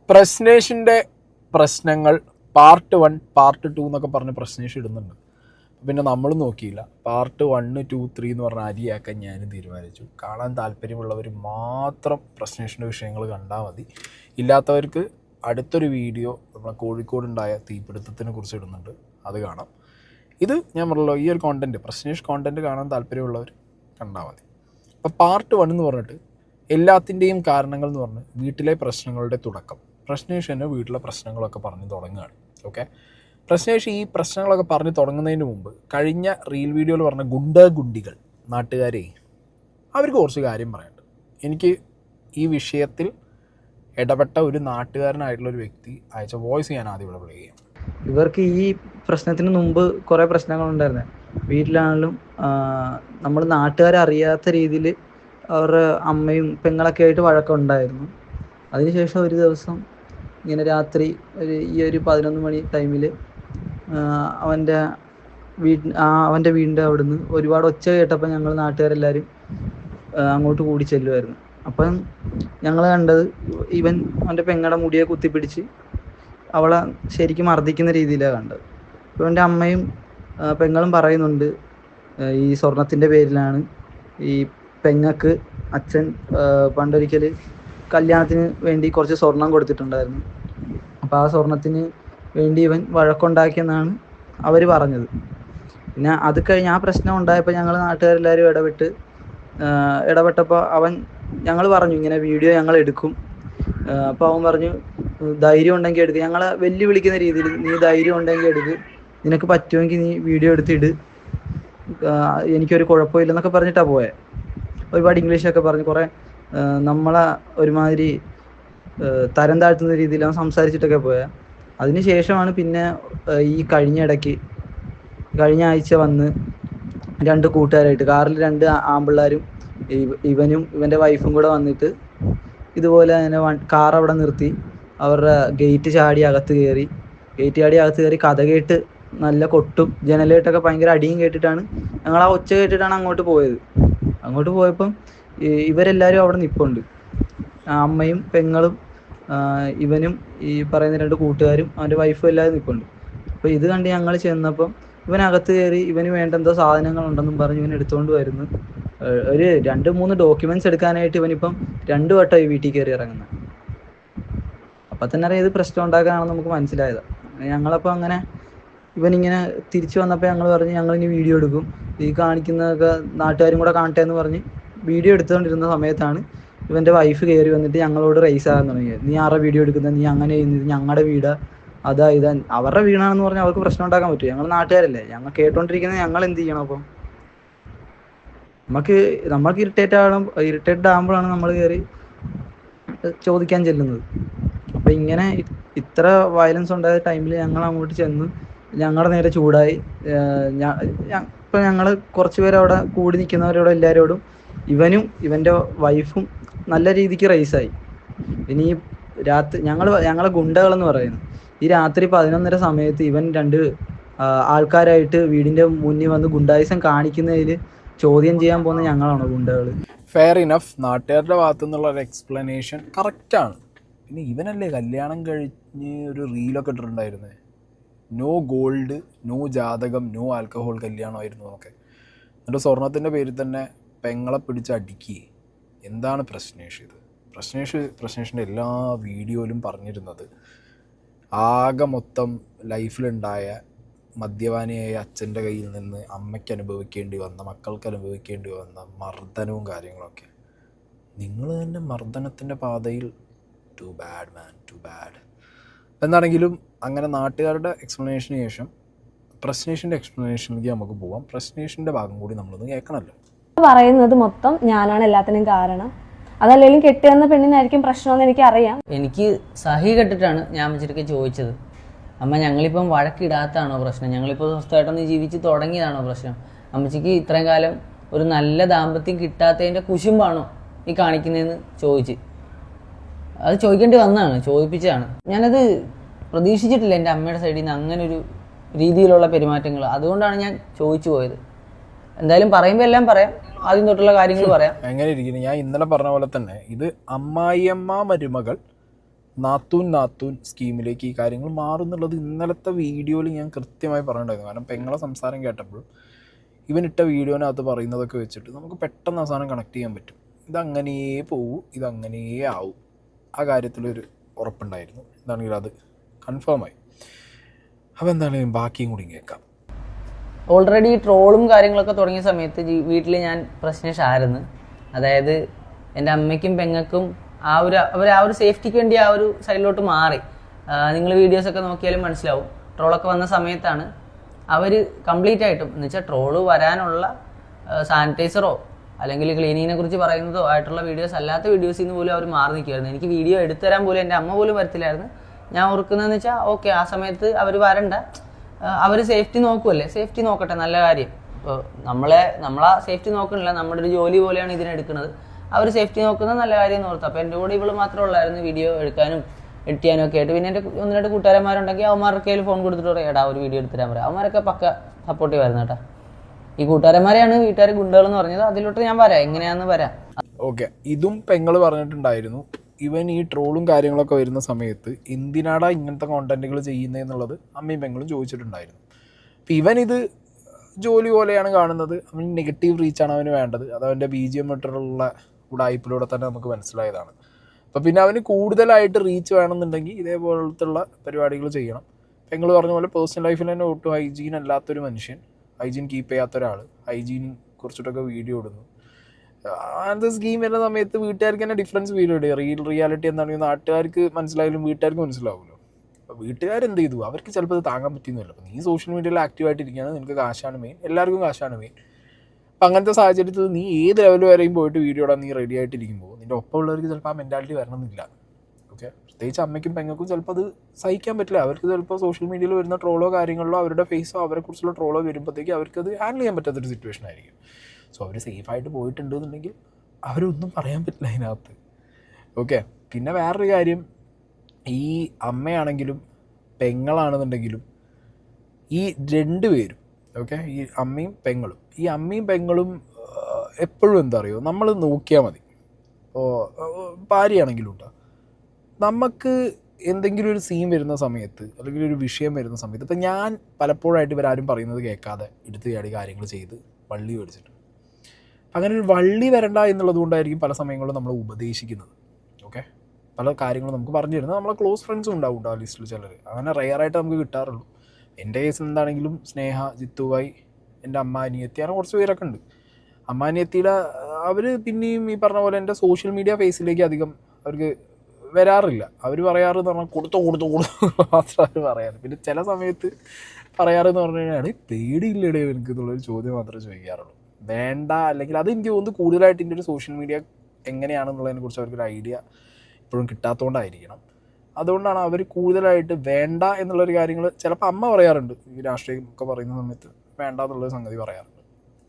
പ്രശ്നേഷിൻ്റെ പ്രശ്നങ്ങൾ part 1 part 2 എന്നൊക്കെ പറഞ്ഞ് പ്രശ്നേഷ് ഇടുന്നുണ്ട്. പിന്നെ നമ്മൾ നോക്കിയില്ല. പാർട്ട് 1 2 3 എന്ന് പറഞ്ഞ അരിയാക്കാൻ ഞാനും തീരുമാനിച്ചു. കാണാൻ താല്പര്യമുള്ളവർ മാത്രം പ്രശ്നേഷിൻ്റെ വിഷയങ്ങൾ കണ്ടാൽ മതി. ഇല്ലാത്തവർക്ക് അടുത്തൊരു വീഡിയോ നമ്മളെ കോഴിക്കോടുണ്ടായ തീപിടുത്തത്തിനെ കുറിച്ച് ഇടുന്നുണ്ട്, അത് കാണാം. ഇത് ഞാൻ പറഞ്ഞല്ലോ, ഈ ഒരു കോണ്ടൻറ്റ് പ്രശ്നേഷ് കോണ്ടൻറ്റ് കാണാൻ താല്പര്യമുള്ളവർ കണ്ടാൽ മതി. അപ്പോൾ പാർട്ട് 1 എന്ന് പറഞ്ഞിട്ട് എല്ലാത്തിൻ്റെയും കാരണങ്ങൾ എന്ന് പറഞ്ഞ് വീട്ടിലെ പ്രശ്നങ്ങളുടെ തുടക്കം. പ്രശ്നേഷ് തന്നെ വീട്ടിലെ പ്രശ്നങ്ങളൊക്കെ പറഞ്ഞ് തുടങ്ങുകയാണ്. ഓക്കെ, പ്രശ്നേഷ് ഈ പ്രശ്നങ്ങളൊക്കെ പറഞ്ഞ് തുടങ്ങുന്നതിന് മുമ്പ് കഴിഞ്ഞ റീൽ വീഡിയോയിൽ പറഞ്ഞ ഗുണ്ടികൾ നാട്ടുകാരെ, അവർക്ക് കുറച്ച് കാര്യം പറയാനുണ്ട്. എനിക്ക് ഈ വിഷയത്തിൽ ഇടപെട്ട ഒരു നാട്ടുകാരനായിട്ടുള്ളൊരു വ്യക്തി അയച്ച വോയിസ് ഞാൻ ആദ്യം ഇവിടെ പ്ലേ ചെയ്യാം. ഇവർക്ക് ഈ പ്രശ്നത്തിന് മുമ്പ് കുറേ പ്രശ്നങ്ങളുണ്ടായിരുന്നു വീട്ടിലാണെങ്കിലും. നമ്മൾ നാട്ടുകാരെ അറിയാത്ത രീതിയിൽ അവരുടെ അമ്മയും പെങ്ങളൊക്കെ ആയിട്ട് വഴക്കമുണ്ടായിരുന്നു. അതിനുശേഷം ഒരു ദിവസം ഇങ്ങനെ രാത്രി ഈ ഒരു 11 മണി ടൈമിൽ അവൻ്റെ വീടിൻ്റെ അവിടുന്ന് ഒരുപാട് ഒച്ച കേട്ടപ്പോൾ ഞങ്ങൾ നാട്ടുകാരെല്ലാവരും അങ്ങോട്ട് കൂടി ചെല്ലുമായിരുന്നു. അപ്പം ഞങ്ങൾ കണ്ടത് ഇവൻ അവൻ്റെ പെങ്ങളുടെ മുടിയെ കുത്തിപ്പിടിച്ച് അവളെ ശരിക്കും മർദ്ദിക്കുന്ന രീതിയിലാണ് കണ്ടത്. അപ്പോൾ എൻ്റെ അമ്മയും പെങ്ങളും പറയുന്നുണ്ട്, ഈ സ്വർണത്തിൻ്റെ പേരിലാണ് ഈ പെങ്ങൾക്ക് അച്ഛൻ പണ്ടൊരിക്കൽ കല്യാണത്തിന് വേണ്ടി കുറച്ച് സ്വർണം കൊടുത്തിട്ടുണ്ടായിരുന്നു. അപ്പോൾ ആ സ്വർണത്തിന് വേണ്ടി ഇവൻ വഴക്കുണ്ടാക്കിയെന്നാണ് അവർ പറഞ്ഞത്. പിന്നെ അത് കഴിഞ്ഞ് ആ പ്രശ്നം ഉണ്ടായപ്പോൾ ഞങ്ങൾ നാട്ടുകാരെല്ലാവരും ഇടപെട്ടപ്പോൾ ഞങ്ങൾ പറഞ്ഞു ഇങ്ങനെ വീഡിയോ ഞങ്ങൾ എടുക്കും. അപ്പോൾ അവൻ പറഞ്ഞു, ധൈര്യം ഉണ്ടെങ്കിൽ എടുക്കുക, ഞങ്ങളെ വെല്ലുവിളിക്കുന്ന രീതിയിൽ, നീ ധൈര്യം ഉണ്ടെങ്കിൽ എടുക്കുക, നിനക്ക് പറ്റുമെങ്കിൽ നീ വീഡിയോ എടുത്തിട്, എനിക്കൊരു കുഴപ്പമില്ലെന്നൊക്കെ പറഞ്ഞിട്ടാണ് പോയത്. ഒരുപാട് ഇംഗ്ലീഷൊക്കെ പറഞ്ഞ് കുറേ നമ്മളെ ഒരുമാതിരി തരം താഴ്ത്തുന്ന രീതിയിൽ അവൻ സംസാരിച്ചിട്ടൊക്കെ പോയത്. അതിന് ശേഷമാണ് പിന്നെ ഈ കഴിഞ്ഞ ആഴ്ച വന്ന് 2 കൂട്ടുകാരായിട്ട് കാറിൽ 2 ആൺപിള്ളേരും ഇവനും ഇവൻ്റെ വൈഫും കൂടെ വന്നിട്ട് ഇതുപോലെ തന്നെ കാർ അവിടെ നിർത്തി അവരുടെ ഗേറ്റ് ചാടി അകത്ത് കയറി കഥ കേട്ട് നല്ല കൊട്ടും ജനലേട്ടൊക്കെ ഭയങ്കര അടിയും കേട്ടിട്ടാണ് ഞങ്ങൾ ആ ഒച്ച കേട്ടിട്ടാണ് അങ്ങോട്ട് പോയത്. അങ്ങോട്ട് പോയപ്പം ഇവരെല്ലാവരും അവിടെ നിൽപ്പുണ്ട്. അമ്മയും പെങ്ങളും ഇവനും ഈ പറയുന്ന 2 കൂട്ടുകാരും അവൻ്റെ വൈഫും എല്ലാവരും നിൽപ്പുണ്ട്. അപ്പോൾ ഇത് കണ്ട് ഞങ്ങൾ ചെന്നപ്പം ഇവനകത്ത് കയറി ഇവന് വേണ്ട എന്തോ സാധനങ്ങളുണ്ടെന്നും പറഞ്ഞ് ഇവൻ എടുത്തുകൊണ്ട് വരുന്നു. ഒരു 2-3 ഡോക്യുമെൻറ്റ്സ് എടുക്കാനായിട്ട് ഇവനിപ്പം 2 വട്ടം ഈ വീട്ടിൽ കയറി ഇറങ്ങുന്നത്. അപ്പം തന്നെ അറിയാം ഇത് പ്രശ്നം ഉണ്ടാക്കാനാണെന്ന് നമുക്ക് മനസ്സിലായത്. ഞങ്ങളപ്പോൾ അങ്ങനെ ഇവനിങ്ങനെ തിരിച്ചു വന്നപ്പോൾ ഞങ്ങൾ പറഞ്ഞു ഞങ്ങളിനി വീഡിയോ എടുക്കും, ഈ കാണിക്കുന്നതൊക്കെ നാട്ടുകാരും കൂടെ കാണട്ടെ എന്ന് പറഞ്ഞ് വീഡിയോ എടുത്തുകൊണ്ടിരുന്ന സമയത്താണ് ഇവൻ്റെ വൈഫ് കയറി വന്നിട്ട് ഞങ്ങളോട് റേസ് ആകാൻ തുടങ്ങിയത്. നീ ആരുടെ വീഡിയോ എടുക്കുന്നത്, നീ അങ്ങനെ ചെയ്യുന്നത്, ഞങ്ങളുടെ വീടാ, അതാ ഇതാ. അവരുടെ വീടാണെന്ന് പറഞ്ഞാൽ അവർക്ക് പ്രശ്നം ഉണ്ടാക്കാൻ പറ്റുമോ? ഞങ്ങൾ നാട്ടുകാരല്ലേ, ഞങ്ങൾ കേട്ടോണ്ടിരിക്കുന്നത്, ഞങ്ങൾ എന്ത് ചെയ്യണം? അപ്പം നമ്മൾക്ക് ഇറിറ്റേറ്റഡ് ആകുമ്പോഴാണ് നമ്മൾ കയറി ചോദിക്കാൻ ചെല്ലുന്നത്. അപ്പം ഇങ്ങനെ ഇത്ര വയലൻസ് ഉണ്ടായ ടൈമിൽ ഞങ്ങൾ അങ്ങോട്ട് ചെന്ന് ഞങ്ങളുടെ നേരെ ചൂടായി. ഇപ്പം ഞങ്ങൾ കുറച്ച് പേര് അവിടെ കൂടി നിൽക്കുന്നവരോട് എല്ലാവരോടും ഇവനും ഇവൻ്റെ വൈഫും നല്ല രീതിക്ക് റേസായി. ഇനി ഈ രാത്രി ഞങ്ങളെ ഗുണ്ടകളെന്ന് പറയുന്നു, ഈ രാത്രി 11:30 സമയത്ത് ഇവൻ 2 ആൾക്കാരായിട്ട് വീടിൻ്റെ മുന്നിൽ വന്ന് ഗുണ്ടായിസം കാണിക്കുന്നതിൽ ചോദ്യം ചെയ്യാൻ പോകുന്ന ഞങ്ങളാണോ ഗുണ്ടകൾ? ഫെയർ ഇനഫ്, നാട്ടുകാരുടെ ഭാഗത്തു നിന്നുള്ള ഒരു എക്സ്പ്ലനേഷൻ കറക്റ്റാണ്. പിന്നെ ഇവനല്ലേ കല്യാണം കഴിഞ്ഞ് ഒരു റീലൊക്കെ ഇട്ടിട്ടുണ്ടായിരുന്നത്, നോ ഗോൾഡ്, നോ ജാതകം, നോ ആൽക്കഹോൾ കല്യാണമായിരുന്നു എന്നൊക്കെ. എന്നിട്ട് സ്വർണത്തിൻ്റെ പേരിൽ തന്നെ പെങ്ങളെ പിടിച്ച് അടിക്കുക. എന്താണ് പ്രശ്നേഷ് ഇത്? പ്രശ്നേഷിൻ്റെ എല്ലാ വീഡിയോയിലും പറഞ്ഞിരുന്നത് ആകെ മൊത്തം ലൈഫിലുണ്ടായ മദ്യപാനിയായ അച്ഛൻ്റെ കയ്യിൽ നിന്ന് അമ്മയ്ക്ക് അനുഭവിക്കേണ്ടി വന്ന, മക്കൾക്ക് അനുഭവിക്കേണ്ടി വന്ന മർദ്ദനവും കാര്യങ്ങളൊക്കെ. നിങ്ങൾ തന്നെ മർദ്ദനത്തിൻ്റെ പാതയിൽ. Too bad man, too bad. എന്താണെങ്കിലും അങ്ങനെ നാട്ടുകാരുടെ എക്സ്പ്ലനേഷന് ശേഷം പ്രശ്നേഷിൻ്റെ എക്സ്പ്ലനേഷനിലേക്ക് നമുക്ക് പോവാം. പ്രശ്നേഷിൻ്റെ ഭാഗം കൂടി നമ്മളൊന്ന് കേൾക്കണമല്ലോ. പറയുന്നത് മൊത്തം ഞാനാണ് എല്ലാത്തിനും കാരണം, അതല്ലെങ്കിലും കെട്ടിയെന്ന പെണ്ണിനായിരിക്കും പ്രശ്നമെന്ന് എനിക്കറിയാം. എനിക്ക് സഹി കെട്ടിട്ടാണ് ഞാൻ വെച്ചിട്ട് ചോദിച്ചത്, അമ്മ ഞങ്ങളിപ്പം വഴക്കിടാത്തതാണോ പ്രശ്നം, ഞങ്ങളിപ്പോൾ സ്വസ്ഥമായിട്ടൊന്ന് ജീവിച്ച് തുടങ്ങിയതാണോ പ്രശ്നം, അമ്മച്ചിക്ക് ഇത്രയും കാലം ഒരു നല്ല ദാമ്പത്യം കിട്ടാത്തതിൻ്റെ കുശുമ്പാണോ ഈ കാണിക്കുന്നതെന്ന് ചോദിച്ച്. അത് ചോദിക്കേണ്ടി വന്നതാണ്, ചോദിപ്പിച്ചതാണ്. ഞാനത് പ്രതീക്ഷിച്ചിട്ടില്ല എൻ്റെ അമ്മയുടെ സൈഡിൽ നിന്ന് അങ്ങനെ ഒരു രീതിയിലുള്ള പെരുമാറ്റങ്ങൾ. അതുകൊണ്ടാണ് ഞാൻ ചോദിച്ചു പോയത്. എന്തായാലും പറയുമ്പോൾ എല്ലാം പറയാം, ആദ്യം തൊട്ടുള്ള കാര്യങ്ങൾ പറയാം. എങ്ങനെ ഇരിക്കുന്നു? ഞാൻ ഇന്നലെ പറഞ്ഞ പോലെ തന്നെ ഇത് അമ്മായിയമ്മ മരുമകൾ നാത്തൂൻ സ്കീമിലേക്ക് ഈ കാര്യങ്ങൾ മാറും എന്നുള്ളത് ഇന്നലത്തെ വീഡിയോയിൽ ഞാൻ കൃത്യമായി പറഞ്ഞിട്ടുണ്ടായിരുന്നു. കാരണം പെങ്ങളെ സംസാരം കേട്ടപ്പോൾ ഇവനിട്ട വീഡിയോനകത്ത് പറയുന്നതൊക്കെ വെച്ചിട്ട് നമുക്ക് പെട്ടെന്ന് അവസാനം കണക്ട് ചെയ്യാൻ പറ്റും. ഇതങ്ങനെയേ പോവൂ, ഇതങ്ങനെയേ ആവും. ആ കാര്യത്തിലൊരു ഉറപ്പുണ്ടായിരുന്നു. എന്താണെങ്കിലും അത് കൺഫേമായി. അപ്പോൾ എന്താണെങ്കിലും ബാക്കിയും കൂടി കേൾക്കാം. ഓൾറെഡി ട്രോളും കാര്യങ്ങളൊക്കെ തുടങ്ങിയ സമയത്ത് വീട്ടിൽ ഞാൻ പ്രശ്നേഷായിരുന്നു. അതായത് എൻ്റെ അമ്മയ്ക്കും പെങ്ങൾക്കും അവർ ആ ഒരു സേഫ്റ്റിക്ക് വേണ്ടി ആ ഒരു സൈഡിലോട്ട് മാറി. നിങ്ങൾ വീഡിയോസൊക്കെ നോക്കിയാലും മനസ്സിലാവും. ട്രോളൊക്കെ വന്ന സമയത്താണ് അവർ കംപ്ലീറ്റ് ആയിട്ടും എന്ന് വെച്ചാൽ ട്രോള് വരാനുള്ള സാനിറ്റൈസറോ അല്ലെങ്കിൽ ക്ലീനിങ്ങിനെ കുറിച്ച് പറയുന്നതോ ആയിട്ടുള്ള വീഡിയോസ് അല്ലാത്ത വീഡിയോസിൽ നിന്ന് പോലും അവർ മാറി നിൽക്കുമായിരുന്നു. എനിക്ക് വീഡിയോ എടുത്തുതരാൻ പോലും എൻ്റെ അമ്മ പോലും വരത്തില്ലായിരുന്നു. ഞാൻ ഓർക്കുന്നതെന്ന് വെച്ചാൽ ഓക്കെ, ആ സമയത്ത് അവർ വരണ്ട, അവർ സേഫ്റ്റി നോക്കുമല്ലേ, സേഫ്റ്റി നോക്കട്ടെ, നല്ല കാര്യം. ഇപ്പോൾ നമ്മളാ സേഫ്റ്റി നോക്കണില്ല, നമ്മുടെ ഒരു ജോലി പോലെയാണ് ഇതിനെടുക്കുന്നത്. അവർ സേഫ്റ്റി നോക്കുന്നത് നല്ല കാര്യം എന്ന് ഓർത്തു. അപ്പോൾ എൻ്റെ കൂടെ ഇവള് മാത്രമേ ഉള്ളായിരുന്നു വീഡിയോ എടുക്കാനും എഡിറ്റ് ചെയ്യാനും ഒക്കെ ആയിട്ട്. പിന്നെ എൻ്റെ 1-2 കൂട്ടുകാരന്മാരുണ്ടെങ്കിൽ അവന്മാർക്ക് ഫോൺ കൊടുത്തിട്ട് പറയാം, എടാ ഒരു വീഡിയോ എടുത്തിരാൻ പറയാം. അവന്മാരൊക്കെ പക്ക സപ്പോർട്ടീവ് ആയിരുന്നു കേട്ടോ. ഈ കൂട്ടുകാരന്മാരെയാണ് വീട്ടുകാർ ഗുണ്ടകളെന്ന് പറഞ്ഞത്. അതിലോട്ട് ഞാൻ വരാം, എങ്ങനെയാണെന്ന് വരാം. ഓക്കെ, ഇതും പെങ്ങൾ പറഞ്ഞിട്ടുണ്ടായിരുന്നു. ഇവൻ ഈ ട്രോളും കാര്യങ്ങളൊക്കെ വരുന്ന സമയത്ത് എന്തിനാടാ ഇങ്ങനത്തെ കോണ്ടന്റുകൾ ചെയ്യുന്നതെന്നുള്ളത് അമ്മയും പെങ്ങളും ചോദിച്ചിട്ടുണ്ടായിരുന്നു. അപ്പം ഇവനിത് ജോലി പോലെയാണ് കാണുന്നത്. അവന് നെഗറ്റീവ് റീച്ചാണ് അവന് വേണ്ടത്. അത് അവൻ്റെ BGM ഇട്ടുള്ള ഉടായ്പിലൂടെ തന്നെ നമുക്ക് മനസ്സിലായതാണ്. അപ്പോൾ പിന്നെ അവന് കൂടുതലായിട്ട് റീച്ച് വേണമെന്നുണ്ടെങ്കിൽ ഇതേപോലത്തുള്ള പരിപാടികൾ ചെയ്യണം. പെങ്ങൾ പറഞ്ഞ പോലെ പേഴ്സണൽ ലൈഫിൽ തന്നെ ഒട്ടും ഹൈജീൻ അല്ലാത്തൊരു മനുഷ്യൻ, ഹൈജീൻ കീപ്പ് ചെയ്യാത്ത ഒരാൾ, ഹൈജീൻ കുറിച്ചിട്ടൊക്കെ വീഡിയോ ഇടുന്നു. അങ്ങനത്തെ സ്കീം വരുന്ന സമയത്ത് വീട്ടുകാർക്ക് തന്നെ ഡിഫറൻസ് ഫീൽ ചെയ്യും. റിയാലിറ്റി എന്താണെങ്കിൽ നാട്ടുകാർക്ക് മനസ്സിലായാലും വീട്ടുകാർക്ക് മനസ്സിലാവുമല്ലോ. അപ്പോൾ വീട്ടുകാരെന്ത് ചെയ്തു, അവർക്ക് ചിലപ്പോൾ അത് താങ്ങാൻ പറ്റുന്നില്ല. അപ്പോൾ നീ സോഷ്യൽ മീഡിയയിൽ ആക്റ്റീവായിട്ടിരിക്കുകയാണ്, നിനക്ക് കാശാണ് മെയിൻ, എല്ലാവർക്കും കാശാണ് മെയിൻ. അപ്പം അങ്ങനത്തെ സാഹചര്യത്തിൽ നീ ഏത് ലെവൽ വരെയും പോയിട്ട് വീഡിയോ ഇടാൻ നീ റെഡി ആയിട്ടിരിക്കുമ്പോൾ നിൻ്റെ ഒപ്പമുള്ളവർക്ക് ചിലപ്പോൾ ആ മെൻറ്റാലിറ്റി വരണമെന്നില്ല. ഓക്കെ, പ്രത്യേകിച്ച് അമ്മയ്ക്കും പെങ്ങൾക്കും ചിലപ്പോൾ അത് സഹിക്കാൻ പറ്റില്ല. അവർക്ക് ചിലപ്പോൾ സോഷ്യൽ മീഡിയയിൽ വരുന്ന ട്രോളോ കാര്യങ്ങളിലോ അവരുടെ ഫേസോ അവരെക്കുറിച്ചുള്ള ട്രോളോ വരുമ്പോഴത്തേക്ക് അവർക്കത് ഹാൻഡിൽ ചെയ്യാൻ പറ്റാത്തൊരു സിറ്റുവേഷൻ ആയിരിക്കും. സോ അവർ സേഫായിട്ട് പോയിട്ടുണ്ടെന്നുണ്ടെങ്കിൽ അവരൊന്നും പറയാൻ പറ്റില്ല അതിനകത്ത്. ഓക്കെ, പിന്നെ വേറൊരു കാര്യം, ഈ അമ്മയാണെങ്കിലും പെങ്ങളാണെന്നുണ്ടെങ്കിലും ഈ 2 പേരും, ഓക്കെ, ഈ അമ്മയും പെങ്ങളും എപ്പോഴും എന്താ പറയുക, നമ്മൾ നോക്കിയാൽ മതി. ഇപ്പോൾ ഭാര്യയാണെങ്കിലും കേട്ടോ, നമുക്ക് എന്തെങ്കിലും ഒരു സീൻ വരുന്ന സമയത്ത് അല്ലെങ്കിൽ ഒരു വിഷയം വരുന്ന സമയത്ത്, ഇപ്പം ഞാൻ പലപ്പോഴായിട്ട് ഇവരാരും പറയുന്നത് കേൾക്കാതെ എടുത്ത് ചാടി കാര്യങ്ങൾ ചെയ്ത് വള്ളി മേടിച്ചിട്ട്, അങ്ങനെ ഒരു വള്ളി വരണ്ട എന്നുള്ളത് കൊണ്ടായിരിക്കും പല സമയങ്ങളിലും നമ്മൾ ഉപദേശിക്കുന്നത്. ഓക്കെ, പല കാര്യങ്ങളും നമുക്ക് പറഞ്ഞു തരുന്നത് നമ്മളെ ക്ലോസ് ഫ്രണ്ട്സും ഉണ്ടാവും ആ ലിസ്റ്റിൽ ചിലർ. അങ്ങനെ റെയറായിട്ട് നമുക്ക് കിട്ടാറുള്ളൂ. എൻ്റെ കേസിൽ എന്താണെങ്കിലും സ്നേഹ, ജിത്തുവായി, എൻ്റെ അമ്മ അനിയത്തി, അങ്ങനെ കുറച്ച് പേരൊക്കെ ഉണ്ട്. അമ്മ അനിയത്തിയുടെ അവർ പിന്നെയും ഈ പറഞ്ഞ പോലെ എൻ്റെ സോഷ്യൽ മീഡിയ ഫേസിലേക്ക് അധികം അവർക്ക് വരാറില്ല. അവർ പറയാറെന്ന് പറഞ്ഞാൽ കൊടുത്തു മാത്രം അവർ പറയാറ്. പിന്നെ ചില സമയത്ത് പറയാറെന്ന് പറഞ്ഞു കഴിഞ്ഞാൽ പേടിയില്ലടേ എനിക്ക് എന്നുള്ളൊരു ചോദ്യം മാത്രമേ ചോദിക്കാറുള്ളൂ. വേണ്ട, അല്ലെങ്കിൽ അത് എനിക്ക് തോന്നുന്നു കൂടുതലായിട്ട് എൻ്റെ ഒരു സോഷ്യൽ മീഡിയ എങ്ങനെയാണെന്നുള്ളതിനെ കുറിച്ച് അവർക്കൊരു ഐഡിയ ഇപ്പോഴും കിട്ടാത്തതുകൊണ്ടായിരിക്കണം. അതുകൊണ്ടാണ് അവർ കൂടുതലായിട്ട് വേണ്ട എന്നുള്ളൊരു കാര്യങ്ങൾ ചിലപ്പോൾ അമ്മ പറയാറുണ്ട്. ഈ രാഷ്ട്രീയം ഒക്കെ പറയുന്ന സമയത്ത് വേണ്ട എന്നുള്ളൊരു സംഗതി പറയാറുണ്ട്.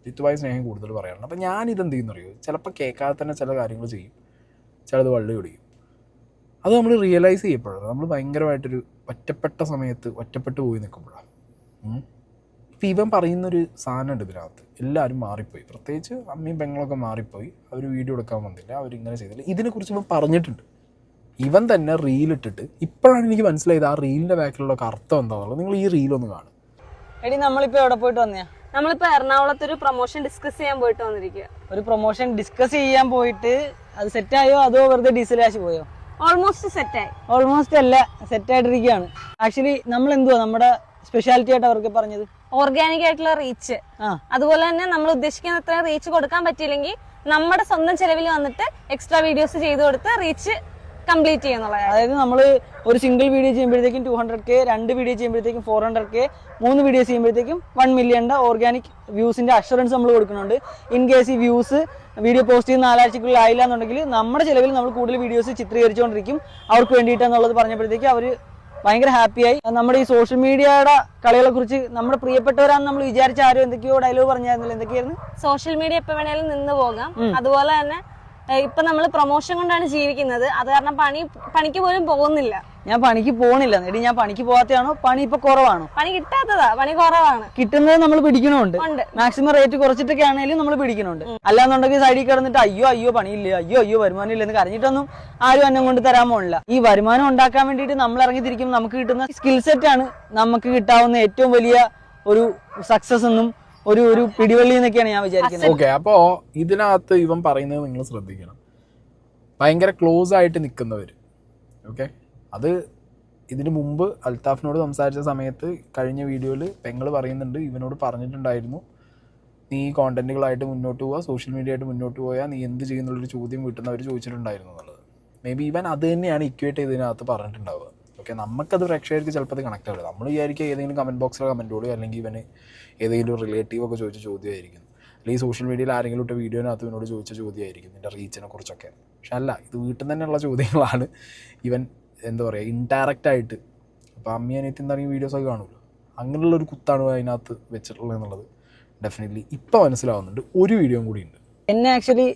ജിത്തുവായി സ്നേഹം കൂടുതൽ പറയാറുണ്ട്. അപ്പം ഞാനിതെന്ത് ചെയ്യുന്നറിയോ, ചിലപ്പോൾ കേൾക്കാതെ തന്നെ ചില കാര്യങ്ങൾ ചെയ്യും, ചിലത് വള്ളി പിടിക്കും. അത് നമ്മൾ റിയലൈസ് ചെയ്യപ്പെടുന്നത് നമ്മൾ ഭയങ്കരമായിട്ടൊരു ഒറ്റപ്പെട്ട സമയത്ത് ഒറ്റപ്പെട്ട് പോയി നിൽക്കുമ്പോഴാണ്. ഇപ്പം ഇവൻ പറയുന്നൊരു സാധനം ഉണ്ട് ഇതിനകത്ത്, എല്ലാവരും മാറിപ്പോയി, പ്രത്യേകിച്ച് അമ്മയും പെങ്ങളൊക്കെ മാറിപ്പോയി, അവർ വീഡിയോ എടുക്കാൻ വന്നില്ല, അവരിങ്ങനെ ചെയ്തില്ല. ഇതിനെക്കുറിച്ച് ഇവൻ പറഞ്ഞിട്ടുണ്ട്. ഇവൻ തന്നെ റീലിട്ടിട്ട് ഇപ്പോഴാണ് എനിക്ക് മനസ്സിലായത് ആ റീലിൻ്റെ ബാക്കിലുള്ള അർത്ഥം എന്താണെന്നുള്ളത്. നിങ്ങൾ ഈ റീലൊന്ന് കാണും. എടി നമ്മളിപ്പോൾ എവിടെ പോയിട്ട് വന്നയാ? നമ്മളിപ്പോ എറണാകുളത്ത് ഒരു പ്രൊമോഷൻ ഡിസ്കസ് ചെയ്യാൻ പോയിട്ട് വന്നിരിക്കുക. ഒരു പ്രൊമോഷൻ ഡിസ്കസ് ചെയ്യാൻ പോയിട്ട് അത് സെറ്റായോ അതോ വെറുതെ ഡീസൽ കാശ് പോയോ? ഓൾമോസ്റ്റ് സെറ്റായി. ഓൾമോസ്റ്റ് അല്ല, സെറ്റായിട്ടിരിക്കുകയാണ്. ആക്ച്വലി നമ്മൾ എന്തുവാ നമ്മുടെ സ്പെഷ്യാലിറ്റി ആയിട്ട് അവർക്ക് പറഞ്ഞത്? ഓർഗാനിക് ആയിട്ടുള്ള റീച്ച്. അതുപോലെ തന്നെ നമ്മൾ ഉദ്ദേശിക്കുന്ന അത്ര റീച്ച് കൊടുക്കാൻ പറ്റിയില്ലെങ്കിൽ നമ്മുടെ സ്വന്തം ചെലവിൽ വന്നിട്ട് എക്സ്ട്രാ വീഡിയോസ് ചെയ്ത് കൊടുത്ത് റീച്ച് കംപ്ലീറ്റ് ചെയ്യുന്നുള്ള. അതായത് നമ്മൾ ഒരു സിംഗിൾ വീഡിയോ ചെയ്യുമ്പോഴത്തേക്കും 200K, 2 വീഡിയോ ചെയ്യുമ്പോഴത്തേക്കും 400K, 3 വീഡിയോ ചെയ്യുമ്പോഴത്തേക്കും 1 million ഓർഗാനിക് വ്യൂസിന്റെ അഷുറൻസ് നമ്മൾ കൊടുക്കുന്നുണ്ട്. ഇൻ കേസ് ഈ വ്യൂസ് വീഡിയോ പോസ്റ്റ് ചെയ്യുന്ന 4 ആഴ്ചക്കുള്ളിൽ ആയില്ല എന്നുണ്ടെങ്കിൽ നമ്മുടെ ചിലവിൽ നമ്മൾ കൂടുതൽ വീഡിയോസ് ചിത്രീകരിച്ചുകൊണ്ടിരിക്കും അവർക്ക് വേണ്ടിയിട്ടെന്നുള്ളത് പറഞ്ഞപ്പോഴത്തേക്ക് അവർ ഭയങ്കര ഹാപ്പിയായി. നമ്മുടെ ഈ സോഷ്യൽ മീഡിയയുടെ കളികളെ കുറിച്ച് നമ്മുടെ പ്രിയപ്പെട്ടവരാണെന്ന് നമ്മൾ വിചാരിച്ച ആരും എന്തൊക്കെയോ ഡയലോഗ് പറഞ്ഞായിരുന്നില്ല, എന്തൊക്കെയായിരുന്നു? സോഷ്യൽ മീഡിയ എപ്പോൾ വേണേലും നിന്ന് പോകാം, അതുപോലെ തന്നെ ഇപ്പൊ നമ്മൾ പ്രൊമോഷൻ കൊണ്ടാണ് ജീവിക്കുന്നത്. അത് കാരണം പണിക്ക് പോലും പോകുന്നില്ല. ഞാൻ പണിക്ക് പോണില്ല. എടി ഞാൻ പണിക്ക് പോകാത്തയാണോ പണി ഇപ്പൊ കുറവാണോ? പണി കിട്ടാത്തതാ, പണി കുറവാണ്. കിട്ടുന്നത് നമ്മൾ പിടിക്കണുണ്ട്. ഉണ്ട്. മാക്സിമം റേറ്റ് കുറച്ചിട്ടൊക്കെ ആണെങ്കിലും നമ്മൾ പിടിക്കണുണ്ട്. അല്ലാന്നുണ്ടെങ്കിൽ സൈഡിൽ കിടന്നിട്ട് അയ്യോ പണിയില്ല, അയ്യോ വരുമാനം ഇല്ല എന്ന് കരഞ്ഞിട്ടൊന്നും ആരും അന്നം കൊണ്ട് തരാൻ പോണില്ല. ഈ വരുമാനം ഉണ്ടാക്കാൻ വേണ്ടിയിട്ട് നമ്മൾ ഇറങ്ങി തിരിക്കുമ്പോൾ നമുക്ക് കിട്ടുന്ന സ്കിൽ സെറ്റ് ആണ് നമുക്ക് കിട്ടാവുന്ന ഏറ്റവും വലിയ ഒരു സക്സസ് എന്നും ഒരു പിടിവള്ളി എന്നൊക്കെയാണ് ഞാൻ വിചാരിക്കുന്നത്. ഓക്കെ, അപ്പോ ഇതിനകത്ത് ഇവൻ പറയുന്നത് നിങ്ങൾ ശ്രദ്ധിക്കണം. ഭയങ്കര ക്ലോസ് ആയിട്ട് നിൽക്കുന്നവർ, ഓക്കെ, അത് ഇതിനു മുമ്പ് അൽത്താഫിനോട് സംസാരിച്ച സമയത്ത് കഴിഞ്ഞ വീഡിയോയിൽ പെങ്ങൾ പറയുന്നുണ്ട്, ഇവനോട് പറഞ്ഞിട്ടുണ്ടായിരുന്നു നീ കോണ്ടന്റുകളായിട്ട് മുന്നോട്ട് പോവുക, സോഷ്യൽ മീഡിയ ആയിട്ട് മുന്നോട്ട് പോയാൽ നീ എന്ത് ചെയ്യുന്നുള്ളൊരു ചോദ്യം വീട്ടുന്നവർ ചോദിച്ചിട്ടുണ്ടായിരുന്നു എന്നുള്ളത്. മേ ബി ഇവൻ അത് തന്നെയാണ് ഇക്വേറ്റ് ചെയ്തതിനകത്ത് പറഞ്ഞിട്ടുണ്ടാവുക. ഓക്കെ, നമുക്കത് പ്രേക്ഷകർക്ക് ചിലപ്പോൾ അത് കണക്ട് ആവില്ല. നമ്മൾ വിചാരിക്കുക ഏതെങ്കിലും കമൻറ്റ് ബോക്സിലെ കമൻറ്റോട് അല്ലെങ്കിൽ ഇവന് ഏതെങ്കിലും റിലേറ്റീവ് ഒക്കെ ചോദിച്ച ചോദ്യമായിരിക്കും, അല്ലെങ്കിൽ സോഷ്യൽ മീഡിയയിൽ ആരെങ്കിലും ഇട്ട വീഡിയോനകത്ത് ഇവനോട് ചോദിച്ച ചോദ്യമായിരിക്കും നിൻ്റെ റീച്ചിനെ കുറിച്ചൊക്കെ. പക്ഷെ അല്ല, ഇത് വീട്ടിൽ തന്നെയുള്ള ചോദ്യങ്ങളാണ് ഇവൻ എന്താ പറയുക ഇൻഡയറക്റ്റ് ആയിട്ട്. അപ്പോൾ അമ്മി അനിയത്തി എന്താണെങ്കിൽ വീഡിയോസൊക്കെ കാണുമല്ലോ, അങ്ങനെയുള്ളൊരു കുത്താണ് അതിനകത്ത് വെച്ചിട്ടുള്ളത് എന്നുള്ളത് ഡെഫിനറ്റ്ലി ഇപ്പം മനസ്സിലാവുന്നുണ്ട്. ഒരു വീഡിയോ കൂടി ഉണ്ട്. എന്നെ ആക്ച്വലി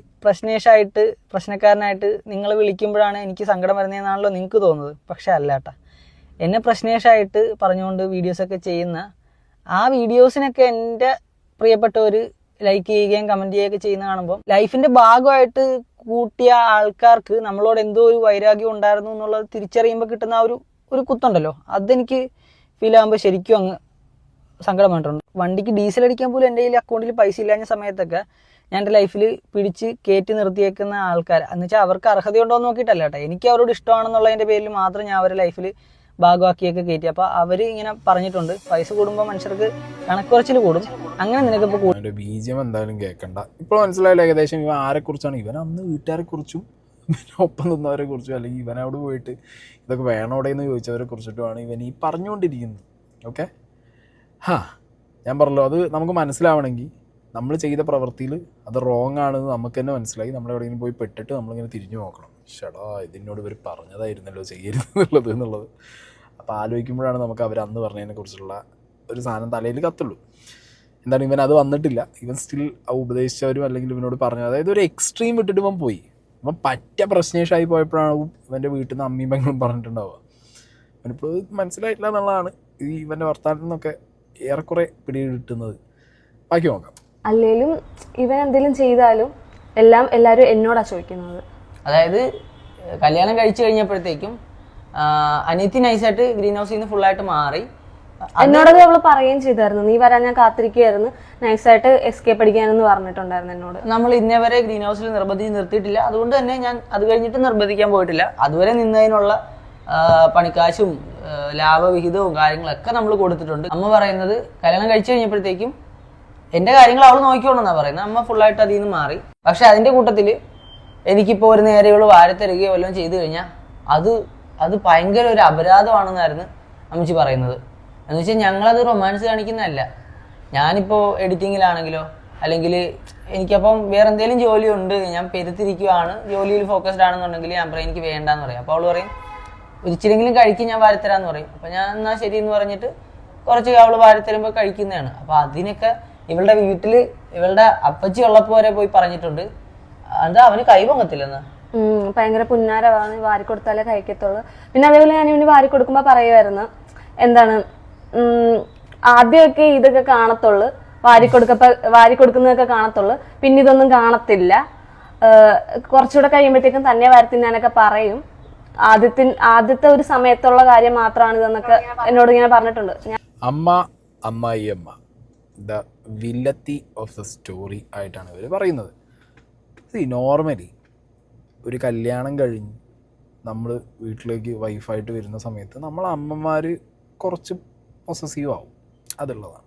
പ്രശ്നക്കാരനായിട്ട് നിങ്ങൾ വിളിക്കുമ്പോഴാണ് എനിക്ക് സങ്കടം വരുന്നതെന്നാണല്ലോ നിങ്ങൾക്ക് തോന്നുന്നത്. പക്ഷെ അല്ല കേട്ടോ, എന്നെ പ്രശ്നേഷായിട്ട് പറഞ്ഞുകൊണ്ട് വീഡിയോസൊക്കെ ചെയ്യുന്ന ആ വീഡിയോസിനൊക്കെ എൻ്റെ പ്രിയപ്പെട്ടവർ ലൈക്ക് ചെയ്യുകയും കമൻറ്റ് ചെയ്യുകയൊക്കെ ചെയ്യുന്ന കാണുമ്പോൾ ലൈഫിൻ്റെ ഭാഗമായിട്ട് കൂട്ടിയ ആൾക്കാർക്ക് നമ്മളോട് എന്തോ ഒരു വൈരാഗ്യം ഉണ്ടായിരുന്നു എന്നുള്ളത് തിരിച്ചറിയുമ്പോൾ കിട്ടുന്ന ആ ഒരു കുത്തുണ്ടല്ലോ, അതെനിക്ക് ഫീൽ ആകുമ്പോൾ ശരിക്കും അങ്ങ് സങ്കടം വേണ്ടിട്ടുണ്ട്. വണ്ടിക്ക് ഡീസൽ അടിക്കാൻ പോലും എൻ്റെ കയ്യിൽ അക്കൗണ്ടിൽ പൈസ ഇല്ലാഞ്ഞ സമയത്തൊക്കെ ഞാൻ എൻ്റെ ലൈഫിൽ പിടിച്ച് കയറ്റി നിർത്തിയേക്കുന്ന ആൾക്കാർ എന്ന് വെച്ചാൽ അവർക്ക് അർഹതയുണ്ടോ എന്ന് നോക്കിയിട്ടല്ല കേട്ടോ, എനിക്ക് അവരോട് ഇഷ്ടമാണെന്നുള്ളതിൻ്റെ പേരിൽ മാത്രം ഞാൻ അവരുടെ ലൈഫിൽ ഭാഗമാക്കിയൊക്കെ കയറ്റി. അപ്പോൾ അവർ ഇങ്ങനെ പറഞ്ഞിട്ടുണ്ട്, പൈസ കൂടുമ്പോൾ മനുഷ്യർക്ക് കണക്കുറച്ചിൽ കൂടും, അങ്ങനെ നിനക്കിപ്പോൾ കൂടും. ബീജം എന്തായാലും കേൾക്കണ്ട. ഇപ്പോൾ മനസ്സിലായില്ല ഏകദേശം ഇവൻ ആരെക്കുറിച്ചാണ്. ഇവൻ അന്ന് വീട്ടുകാരെ കുറിച്ചും പിന്നെ ഒപ്പം നിന്നവരെ കുറിച്ചും അല്ലെങ്കിൽ ഇവനോട് പോയിട്ട് ഇതൊക്കെ വേണോടെയെന്ന് ചോദിച്ചവരെ കുറിച്ചിട്ടുമാണ് ഇവൻ ഈ പറഞ്ഞുകൊണ്ടിരിക്കുന്നത്. ഓക്കെ, ഞാൻ പറഞ്ഞല്ലോ, അത് നമുക്ക് മനസ്സിലാവണമെങ്കിൽ നമ്മൾ ചെയ്ത പ്രവൃത്തിയിൽ അത് റോങ് ആണെന്ന് നമുക്ക് തന്നെ മനസ്സിലായി നമ്മൾ എവിടെയെങ്കിലും പോയി പെട്ടിട്ട് നമ്മളിങ്ങനെ തിരിഞ്ഞു നോക്കണം. ഷടാ, ഇതിനോട് ഇവർ പറഞ്ഞതായിരുന്നല്ലോ ചെയ്യരുത് എന്നുള്ളത്. അപ്പോൾ ആലോചിക്കുമ്പോഴാണ് നമുക്ക് അവർ അന്ന് പറഞ്ഞതിനെ കുറിച്ചുള്ള ഒരു സാധനം തലയിൽ കത്തുള്ളൂ. എന്താണ്, ഇവൻ അത് വന്നിട്ടില്ല. ഇവൻ സ്റ്റിൽ ഉപദേശിച്ചവരും അല്ലെങ്കിൽ ഇവനോട് പറഞ്ഞു, അതായത് ഒരു എക്സ്ട്രീം വിട്ടിട്ട് ഇവൻ പോയി. ഇവൻ പറ്റ പ്രശ്നേഷായി പോയപ്പോഴാണ് ഇവൻ്റെ വീട്ടിൽ നിന്ന് അമ്മയും പെങ്ങളും പറഞ്ഞിട്ടുണ്ടാവുക. അവനിപ്പോൾ മനസ്സിലായിട്ടില്ല എന്നുള്ളതാണ് ഈ ഇവൻ്റെ വർത്താനത്തിൽ നിന്നൊക്കെ ഏറെക്കുറെ പിടികിട്ടുന്നത്. ബാക്കി നോക്കാം. അല്ലെങ്കിലും ഇവൻ എന്തെങ്കിലും ചെയ്താലും എല്ലാവരും എന്നോടാ ചോദിക്കുന്നത്. അതായത് കല്യാണം കഴിച്ചു കഴിഞ്ഞപ്പോഴത്തേക്കും അനിയത്തി നൈസായിട്ട് ഗ്രീൻ ഹൗസിൽ നിന്ന് ഫുള്ളായിട്ട് മാറി. എന്നോടത് അവള് പറയുകയും ചെയ്തായിരുന്നു, നീ വരാൻ ഞാൻ കാത്തിരിക്കുകയായിരുന്നു, നൈസായിട്ട് എസ്കേപ്പ് അടിക്കാനെന്ന് പറഞ്ഞിട്ടുണ്ടായിരുന്നു എന്നോട്. നമ്മൾ ഇന്നേ വരെ ഗ്രീൻ ഹൗസിൽ നിർബന്ധിച്ച് നിർത്തിയിട്ടില്ല, അതുകൊണ്ട് തന്നെ ഞാൻ അത് കഴിഞ്ഞിട്ട് നിർബന്ധിക്കാൻ പോയിട്ടില്ല. അതുവരെ നിന്നതിനുള്ള പണിക്കാശും ലാഭവിഹിതവും കാര്യങ്ങളൊക്കെ നമ്മൾ കൊടുത്തിട്ടുണ്ട്. അമ്മ പറയുന്നത് കല്യാണം കഴിച്ചു കഴിഞ്ഞപ്പോഴത്തേക്കും എൻ്റെ കാര്യങ്ങൾ അവൾ നോക്കിക്കോളെന്നാണ് പറയുന്നത്. അമ്മ ഫുള്ളായിട്ട് അതിൽ നിന്ന് മാറി. പക്ഷെ അതിൻ്റെ കൂട്ടത്തിൽ എനിക്കിപ്പോൾ ഒരു നേരെയുള്ള വാരത്തരുകയോ വല്ലതും ചെയ്തു കഴിഞ്ഞാൽ അത് ഭയങ്കര ഒരു അപരാധമാണെന്നായിരുന്നു അമ്മച്ചി പറയുന്നത്. എന്ന് വെച്ചാൽ ഞങ്ങളത് റൊമാൻസ് കാണിക്കുന്നതല്ല. ഞാനിപ്പോൾ എഡിറ്റിങ്ങിലാണെങ്കിലോ അല്ലെങ്കിൽ എനിക്കപ്പം വേറെ എന്തെങ്കിലും ജോലിയുണ്ട്, ഞാൻ പെരുത്തിരിക്കുകയാണ്, ജോലിയിൽ ഫോക്കസ്ഡ് ആണെന്നുണ്ടെങ്കിൽ ഞാൻ പറയും എനിക്ക് വേണ്ടാന്ന് പറയും. അപ്പോൾ അവൾ പറയും ഒരിച്ചിലെങ്കിലും കഴിക്കും, ഞാൻ വാരിത്തരാന്ന് പറയും. അപ്പം ഞാൻ എന്നാൽ ശരി എന്ന് പറഞ്ഞിട്ട് കുറച്ച് അവൾ വാരിത്തരുമ്പോൾ കഴിക്കുന്നതാണ്. അപ്പോൾ അതിനൊക്കെ ഇവളുടെ വീട്ടിൽ ഇവളുടെ അപ്പച്ചി ഉള്ളപ്പോൾ വരെ പോയി പറഞ്ഞിട്ടുണ്ട്, എന്താ അവന് കൈ പൊങ്ങത്തില്ലെന്ന്. ഭയങ്കര പുന്നാരമാണ്, വാരി കൊടുത്താലേ കഴിക്കത്തുള്ളൂ. പിന്നെ അതേപോലെ ഞാൻ ഇവന് വാരി കൊടുക്കുമ്പോ പറയുമായിരുന്നു, എന്താണ് ആദ്യമൊക്കെ ഇതൊക്കെ കാണത്തുള്ളു, വാരി കൊടുക്കുന്നതൊക്കെ കാണത്തുള്ളു, പിന്നെ ഇതൊന്നും കാണത്തില്ല, കുറച്ചുകൂടെ കഴിയുമ്പോഴത്തേക്കും തന്നെ വാരി തിന്നാനൊക്കെ പറയും, ആദ്യത്തെ ഒരു സമയത്തുള്ള കാര്യം മാത്രമാണ് ഇതെന്നൊക്കെ എന്നോട് ഇങ്ങനെ പറഞ്ഞിട്ടുണ്ട്. അമ്മായിയമ്മ ദ വില്ലത്തി ഓഫ് ദ സ്റ്റോറി ആയിട്ടാണ് ഇവർ പറയുന്നത്. നോർമലി ഒരു കല്യാണം കഴിഞ്ഞ് നമ്മൾ വീട്ടിലേക്ക് വൈഫായിട്ട് വരുന്ന സമയത്ത് നമ്മൾ അമ്മമാർ കുറച്ച് പൊസസീവ് ആവും, അതുള്ളതാണ്.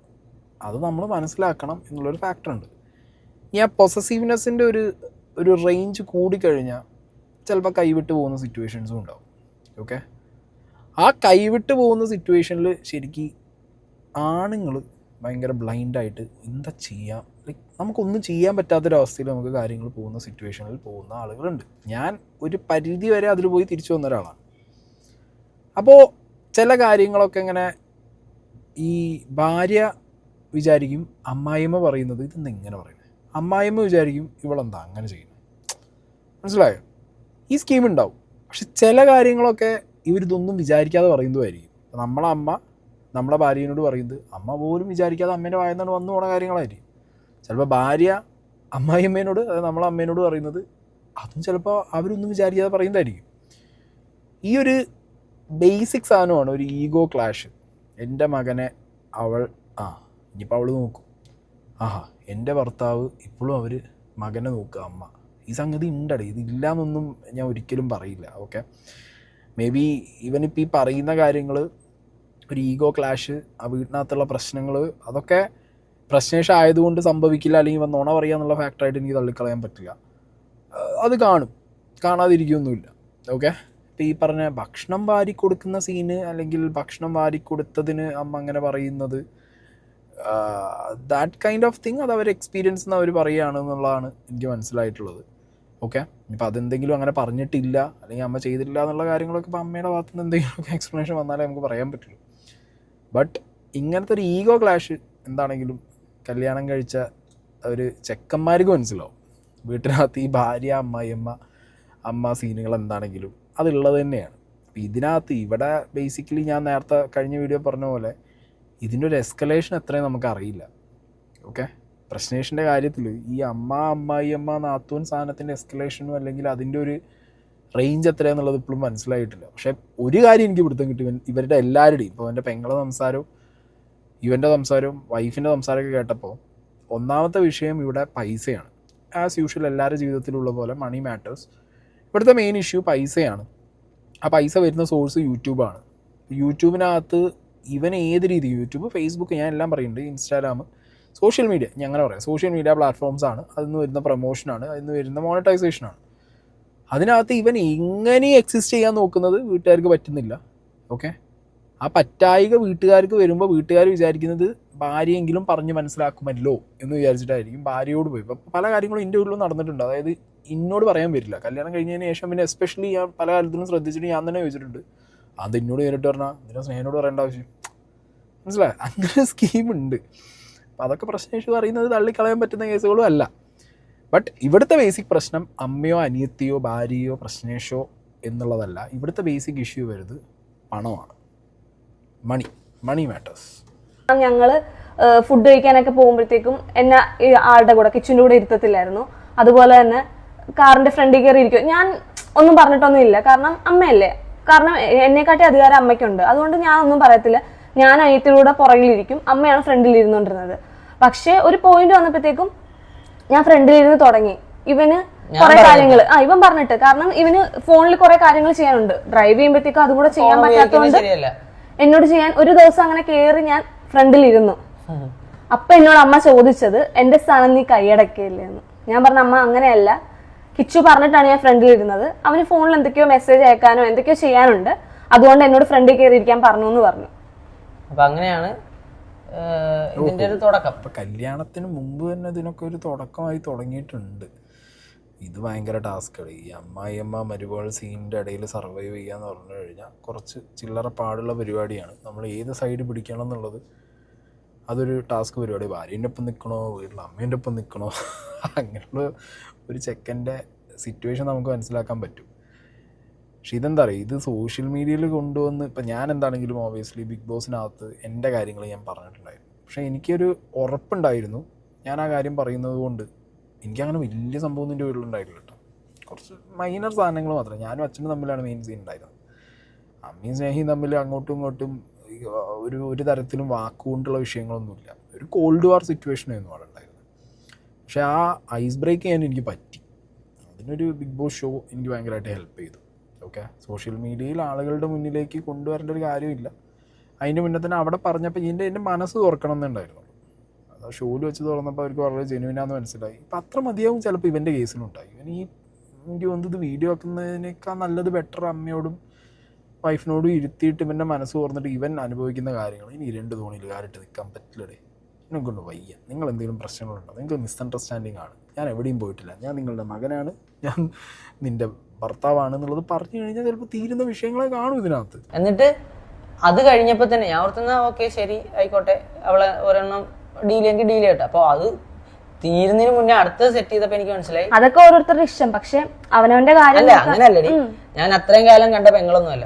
അത് നമ്മൾ മനസ്സിലാക്കണം എന്നുള്ളൊരു ഫാക്ടറുണ്ട്. ഈ ആ പൊസസീവ്നെസ്സിൻ്റെ ഒരു റേഞ്ച് കൂടിക്കഴിഞ്ഞാൽ ചിലപ്പോൾ കൈവിട്ട് പോകുന്ന സിറ്റുവേഷൻസും ഉണ്ടാവും. ഓക്കെ, ആ കൈവിട്ട് പോകുന്ന സിറ്റുവേഷനിൽ ശരിക്കും ആണുങ്ങൾ ഭയങ്കര ബ്ലൈൻഡായിട്ട് എന്താ ചെയ്യാം, ലൈക്ക് നമുക്കൊന്നും ചെയ്യാൻ പറ്റാത്തൊരവസ്ഥയിൽ നമുക്ക് കാര്യങ്ങൾ പോകുന്ന സിറ്റുവേഷനിൽ പോകുന്ന ആളുകളുണ്ട്. ഞാൻ ഒരു പരിധി വരെ അതിൽ പോയി തിരിച്ചു വന്ന ഒരാളാണ്. അപ്പോൾ ചില കാര്യങ്ങളൊക്കെ ഇങ്ങനെ ഈ ഭാര്യ വിചാരിക്കും, അമ്മായിയമ്മ പറയുന്നത് ഇതെന്താ ഇങ്ങനെ പറയുന്നത്, അമ്മായിയമ്മ വിചാരിക്കും ഇവളെന്താ അങ്ങനെ ചെയ്യുന്നത്. മനസ്സിലായോ? ഈ സ്കീം ഉണ്ടാവും. പക്ഷെ ചില കാര്യങ്ങളൊക്കെ ഇവരിതൊന്നും വിചാരിക്കാതെ പറയുന്നതായിരിക്കും. നമ്മളെ അമ്മ നമ്മളെ ഭാര്യയോട് പറയുന്നത് അമ്മ പോലും വിചാരിക്കാതെ അമ്മേൻ്റെ വായന്നാണ് വന്നു പോണ കാര്യങ്ങളായിരിക്കും. ചിലപ്പോൾ ഭാര്യ അമ്മായിയമ്മേനോട്, അതായത് നമ്മളെ അമ്മേനോട് പറയുന്നത് അതും ചിലപ്പോൾ അവരൊന്നും വിചാരിക്കാതെ പറയുന്നതായിരിക്കും. ഈ ഒരു ബേസിക് സാധനമാണ് ഒരു ഈഗോ ക്ലാഷ്. എൻ്റെ മകനെ അവൾ ഇനിയിപ്പോൾ അവൾ നോക്കും, എൻ്റെ ഭർത്താവ് ഇപ്പോഴും അവർ മകനെ നോക്കുക അമ്മ. ഈ സംഗതി ഉണ്ടടേ, ഇതില്ലാന്നൊന്നും ഞാൻ ഒരിക്കലും പറയില്ല. ഓക്കെ, മേ ബി ഇവനിപ്പോൾ ഈ പറയുന്ന കാര്യങ്ങൾ ഒരു ഈഗോ ക്ലാഷ്, ആ വീട്ടിനകത്തുള്ള പ്രശ്നങ്ങൾ, അതൊക്കെ പ്രശ്നേഷം ആയതുകൊണ്ട് സംഭവിക്കില്ല, അല്ലെങ്കിൽ നുണ പറയുക എന്നുള്ള ഫാക്ടറായിട്ട് എനിക്ക് തള്ളിക്കളയാൻ പറ്റില്ല. അത് കാണും, കാണാതിരിക്കുകയൊന്നുമില്ല. ഓക്കെ, ഇപ്പോൾ ഈ പറഞ്ഞ ഭക്ഷണം വാരിക്കൊടുക്കുന്ന സീന്, അല്ലെങ്കിൽ ഭക്ഷണം വാരിക്കൊടുത്തതിന് അമ്മ അങ്ങനെ പറയുന്നത്, ദാറ്റ് കൈൻഡ് ഓഫ് തിങ്, അത് അവർ എക്സ്പീരിയൻസ് എന്ന് അവർ പറയുകയാണ് എന്നുള്ളതാണ് എനിക്ക് മനസ്സിലായിട്ടുള്ളത്. ഓക്കെ, ഇപ്പോൾ അതെന്തെങ്കിലും അങ്ങനെ പറഞ്ഞിട്ടില്ല അല്ലെങ്കിൽ അമ്മ ചെയ്തിട്ടില്ല എന്നുള്ള കാര്യങ്ങളൊക്കെ ഇപ്പോൾ അമ്മയുടെ ഭാഗത്തു നിന്ന് എന്തെങ്കിലുമൊക്കെ എക്സ്പ്ലനേഷൻ വന്നാലേ നമുക്ക് പറയാൻ പറ്റുള്ളൂ. ബട്ട് ഇങ്ങനത്തെ ഒരു ഈഗോ ക്ലാഷ് എന്താണെങ്കിലും കല്യാണം കഴിച്ച ഒരു ചെക്കന്മാർക്ക് മനസ്സിലാവും. വീട്ടിനകത്ത് ഈ ഭാര്യ അമ്മ സീനുകൾ എന്താണെങ്കിലും അതുള്ളത് തന്നെയാണ്. അപ്പോൾ ഇതിനകത്ത് ഇവിടെ ബേസിക്കലി ഞാൻ നേരത്തെ കഴിഞ്ഞ വീഡിയോ പറഞ്ഞ പോലെ ഇതിൻ്റെ ഒരു എസ്കലേഷൻ എത്രയും നമുക്ക് അറിയില്ല. ഓക്കെ, പ്രശ്നേഷിൻ്റെ കാര്യത്തിൽ ഈ അമ്മായിയമ്മ നാത്തൂൻ സാധനത്തിൻ്റെ എസ്കലേഷനും അല്ലെങ്കിൽ അതിൻ്റെ ഒരു റേഞ്ച് എത്രയാണെന്നുള്ളത് ഇപ്പോഴും മനസ്സിലായിട്ടില്ല. പക്ഷേ ഒരു കാര്യം എനിക്ക് പിടുത്തം കിട്ടി, ഇവരുടെ എല്ലാവരുടെയും, ഇപ്പോൾ എൻ്റെ പെങ്ങളുടെ സംസാരവും ഇവൻ്റെ സംസാരവും വൈഫിൻ്റെ സംസാരമൊക്കെ കേട്ടപ്പോൾ ഒന്നാമത്തെ വിഷയം ഇവിടെ പൈസയാണ്. ആസ് യൂഷ്വൽ എല്ലാവരുടെ ജീവിതത്തിലുള്ള പോലെ മണി മാറ്റേഴ്സ്. ഇവിടുത്തെ മെയിൻ ഇഷ്യൂ പൈസയാണ്. ആ പൈസ വരുന്ന സോഴ്സ് യൂട്യൂബാണ്. യൂട്യൂബിനകത്ത് ഇവൻ ഏത് രീതി, യൂട്യൂബ്, ഫേസ്ബുക്ക്, ഞാൻ എല്ലാം പറയുന്നുണ്ട്, ഇൻസ്റ്റാഗ്രാം, സോഷ്യൽ മീഡിയ, ഞാൻ അങ്ങനെ പറയാം, സോഷ്യൽ മീഡിയ പ്ലാറ്റ്ഫോംസാണ്. അതിൽ നിന്ന് വരുന്ന പ്രൊമോഷനാണ്, അതിൽ നിന്ന് വരുന്ന മോണിറ്റൈസേഷനാണ്. അതിനകത്ത് ഇവൻ എങ്ങനെ എക്സിസ്റ്റ് ചെയ്യാൻ നോക്കുന്നത് വീട്ടുകാർക്ക് പറ്റുന്നില്ല. ഓക്കെ, ആ പറ്റായിക വീട്ടുകാർക്ക് വരുമ്പോൾ വീട്ടുകാർ വിചാരിക്കുന്നത് ഭാര്യയെങ്കിലും പറഞ്ഞ് മനസ്സിലാക്കുമല്ലോ എന്ന് വിചാരിച്ചിട്ടായിരിക്കും ഭാര്യയോട് പോയി. ഇപ്പം പല കാര്യങ്ങളും എൻ്റെ വീട്ടിലും നടന്നിട്ടുണ്ട്. അതായത് എന്നോട് പറയാൻ വരില്ല, കല്യാണം കഴിഞ്ഞതിന് ശേഷം പിന്നെ എസ്പെഷ്യലി ഞാൻ പല കാര്യത്തിലും ശ്രദ്ധിച്ചിട്ട് ഞാൻ തന്നെ ചോദിച്ചിട്ടുണ്ട്, അത് എന്നോട് നേരിട്ട് പറഞ്ഞാൽ ഇതിനെ സ്നേഹനോട് പറയേണ്ട ആവശ്യം, മനസ്സിലായി? അങ്ങനെ സ്കീമുണ്ട്. അപ്പം അതൊക്കെ പ്രശ്നം പറയുന്നത് തള്ളിക്കളയാൻ പറ്റുന്ന കേസുകളും അല്ല. ബട്ട് ഇവിടുത്തെ ബേസിക് പ്രശ്നം അമ്മയോ അനിയത്തിയോ ഭാര്യയോ പ്രശ്നേഷോ എന്നുള്ളതല്ല. ഇവിടുത്തെ ബേസിക് ഇഷ്യൂ വരുന്നത് പണമാണ്. Money matters. ഞങ്ങള് ഫുഡ് കഴിക്കാനൊക്കെ പോകുമ്പോഴത്തേക്കും എന്നെ ഈ ആളുടെ കൂടെ കിച്ചൻ്റെ കൂടെ ഇരുത്തത്തില്ലായിരുന്നു. അതുപോലെ തന്നെ കാറിന്റെ ഫ്രണ്ടിൽ കയറി ഇരിക്കും. ഞാൻ ഒന്നും പറഞ്ഞിട്ടൊന്നും ഇല്ല, കാരണം അമ്മയല്ലേ, കാരണം എന്നെക്കാട്ടി അധികാരം അമ്മയ്ക്കുണ്ട്. അതുകൊണ്ട് ഞാൻ ഒന്നും പറയത്തില്ല. ഞാൻ അനിയത്തിലൂടെ പുറകിലിരിക്കും, അമ്മയാണ് ഫ്രണ്ടിൽ ഇരുന്നുകൊണ്ടിരുന്നത്. പക്ഷെ ഒരു പോയിന്റ് വന്നപ്പോഴത്തേക്കും ഞാൻ ഫ്രണ്ടിലിരുന്ന് തുടങ്ങി. ഇവന് കുറെ കാര്യങ്ങൾ ഇവൻ പറഞ്ഞിട്ട്, കാരണം ഇവന് ഫോണിൽ കുറെ കാര്യങ്ങൾ ചെയ്യാനുണ്ട്. ഡ്രൈവ് ചെയ്യുമ്പോഴത്തേക്കും അതുകൂടെ ചെയ്യാൻ പറ്റാത്തതുകൊണ്ട് എന്നോട് ചെയ്യാൻ ഒരു ദിവസം അങ്ങനെ കയറി ഞാൻ ഫ്രണ്ടിലിരുന്നു. അപ്പൊ എന്നോട് അമ്മ ചോദിച്ചത് എന്റെ സ്ഥാനം നീ കൈയടക്കില്ലേ എന്ന്. ഞാൻ പറഞ്ഞ അമ്മ അങ്ങനെയല്ല, കിച്ചു പറഞ്ഞിട്ടാണ് ഞാൻ ഫ്രണ്ടിലിരുന്നത്. അവന് ഫോണിൽ എന്തൊക്കെയോ മെസ്സേജ് അയക്കാനോ എന്തൊക്കെയോ ചെയ്യാനുണ്ട്, അതുകൊണ്ട് എന്നോട് ഫ്രണ്ടിൽ കയറി ഇരിക്കാൻ പറഞ്ഞു എന്ന് പറഞ്ഞു. അപ്പൊ അങ്ങനെയാണ് ഇതിന്റെ ഒരു തുടക്കം. അപ്പൊ കല്യാണത്തിന് മുമ്പ് തന്നെ ഇതിനൊക്കെ ഒരു തുടക്കമായി തുടങ്ങിയിട്ടുണ്ട്. ഇത് ഭയങ്കര ടാസ്ക്കാണ്. ഈ അമ്മായിയമ്മ മരുമകൾ സീനിൻ്റെ ഇടയിൽ സർവൈവ് ചെയ്യാന്ന് പറഞ്ഞു കഴിഞ്ഞാൽ കുറച്ച് ചില്ലറ പാടുള്ള പരിപാടിയാണ്. നമ്മൾ ഏത് സൈഡ് പിടിക്കണം എന്നുള്ളത് അതൊരു ടാസ്ക് പരിപാടി. ഭാര്യേൻ്റെ ഒപ്പം നിൽക്കണോ വീട്ടിൽ അമ്മേൻ്റെ ഒപ്പം നിൽക്കണോ, അങ്ങനെയുള്ള ഒരു ചെക്കൻ്റെ സിറ്റുവേഷൻ നമുക്ക് മനസ്സിലാക്കാൻ പറ്റും. പക്ഷെ ഇതെന്താ പറയുക, ഇത് സോഷ്യൽ മീഡിയയിൽ കൊണ്ടുവന്ന് ഇപ്പം ഞാൻ എന്താണെങ്കിലും ഓബിയസ്ലി ബിഗ് ബോസിനകത്ത് എൻ്റെ കാര്യങ്ങൾ ഞാൻ പറഞ്ഞിട്ടുണ്ടായിരുന്നു. പക്ഷേ എനിക്കൊരു ഉറപ്പുണ്ടായിരുന്നു, ഞാൻ ആ കാര്യം പറയുന്നത് കൊണ്ട് എനിക്കങ്ങനെ വലിയ സംഭവം എൻ്റെ വീട്ടിലുണ്ടായിട്ടില്ല കേട്ടോ. കുറച്ച് മൈനർ സാധനങ്ങൾ മാത്രമേ. ഞാനും അച്ഛനും തമ്മിലാണ് മെയിൻ സീൻ ഉണ്ടായിരുന്നത്. അമ്മയും സ്നേഹിയും തമ്മിൽ അങ്ങോട്ടും ഇങ്ങോട്ടും ഒരു തരത്തിലും വാക്കുകൊണ്ടുള്ള വിഷയങ്ങളൊന്നുമില്ല. ഒരു കോൾഡ് വാർ സിറ്റുവേഷനായിരുന്നു അവിടെ ഉണ്ടായിരുന്നത്. പക്ഷേ ആ ഐസ് ബ്രേക്ക് ചെയ്യാൻ എനിക്ക് പറ്റി. അതിനൊരു ബിഗ് ബോസ് ഷോ എനിക്ക് ഭയങ്കരമായിട്ട് ഹെൽപ്പ് ചെയ്തു. ഓക്കെ, സോഷ്യൽ മീഡിയയിൽ ആളുകളുടെ മുന്നിലേക്ക് കൊണ്ടുവരേണ്ട ഒരു കാര്യമില്ല. അതിൻ്റെ മുന്നേ തന്നെ അവിടെ പറഞ്ഞപ്പോൾ എൻ്റെ മനസ്സ് തുറക്കണം എന്നുണ്ടായിരുന്നു. അത് ഷോയിൽ വെച്ച് തുറന്നപ്പോൾ അവർക്ക് വളരെ ജെന്യുവിനാന്ന് മനസ്സിലായി. ഇപ്പം അത്ര മതിയാവും ചിലപ്പോൾ ഇവൻ്റെ കേസിലുണ്ടായി. ഇവൻ എനിക്ക് തോന്നുന്നത് വീഡിയോ ആക്കുന്നതിനേക്കാൾ നല്ലത് ബെറ്റർ അമ്മയോടും വൈഫിനോടും ഇരുത്തിയിട്ട് ഇവൻ്റെ മനസ്സ് തുറന്നിട്ട് ഇവൻ അനുഭവിക്കുന്ന കാര്യങ്ങൾ, ഇനി 2 തോണിയിൽ കാലിട്ട് നിൽക്കാൻ പറ്റില്ലടേ, എനിക്കൊണ്ട് വയ്യ, നിങ്ങൾ എന്തെങ്കിലും പ്രശ്നങ്ങളുണ്ടോ, നിങ്ങൾക്ക് മിസ്അണ്ടർസ്റ്റാൻഡിങ് ആണ്, ഞാൻ എവിടെയും പോയിട്ടില്ല, ഞാൻ നിങ്ങളുടെ മകനാണ്, ഞാൻ നിൻ്റെ ഭർത്താവാണ് എന്നുള്ളത് പറഞ്ഞു കഴിഞ്ഞാൽ ചിലപ്പോൾ തീരുന്ന വിഷയങ്ങളെ കാണും ഇതിനകത്ത്. എന്നിട്ട് അത് കഴിഞ്ഞപ്പോൾ തന്നെ ഞാൻ ഓർത്തുന്ന ഓക്കെ ശരി ആയിക്കോട്ടെ, അവളെ ഒരെണ്ണം ഡീൽ ചെയ്യെങ്കിൽ ഡീൽ ചെയ്യട്ടെ. അപ്പോൾ അത് തീരുന്നതിന് മുന്നേ അടുത്തത് സെറ്റ് ചെയ്തപ്പോ എനിക്ക് മനസ്സിലായി അതൊക്കെ ഓരോരുത്തരുടെ ഇഷ്ടം. പക്ഷെ അവനവന്റെ കാര്യം അല്ല അങ്ങനെയല്ലടി, ഞാൻ അത്രയും കാലം കണ്ട പെങ്ങളൊന്നുമല്ല.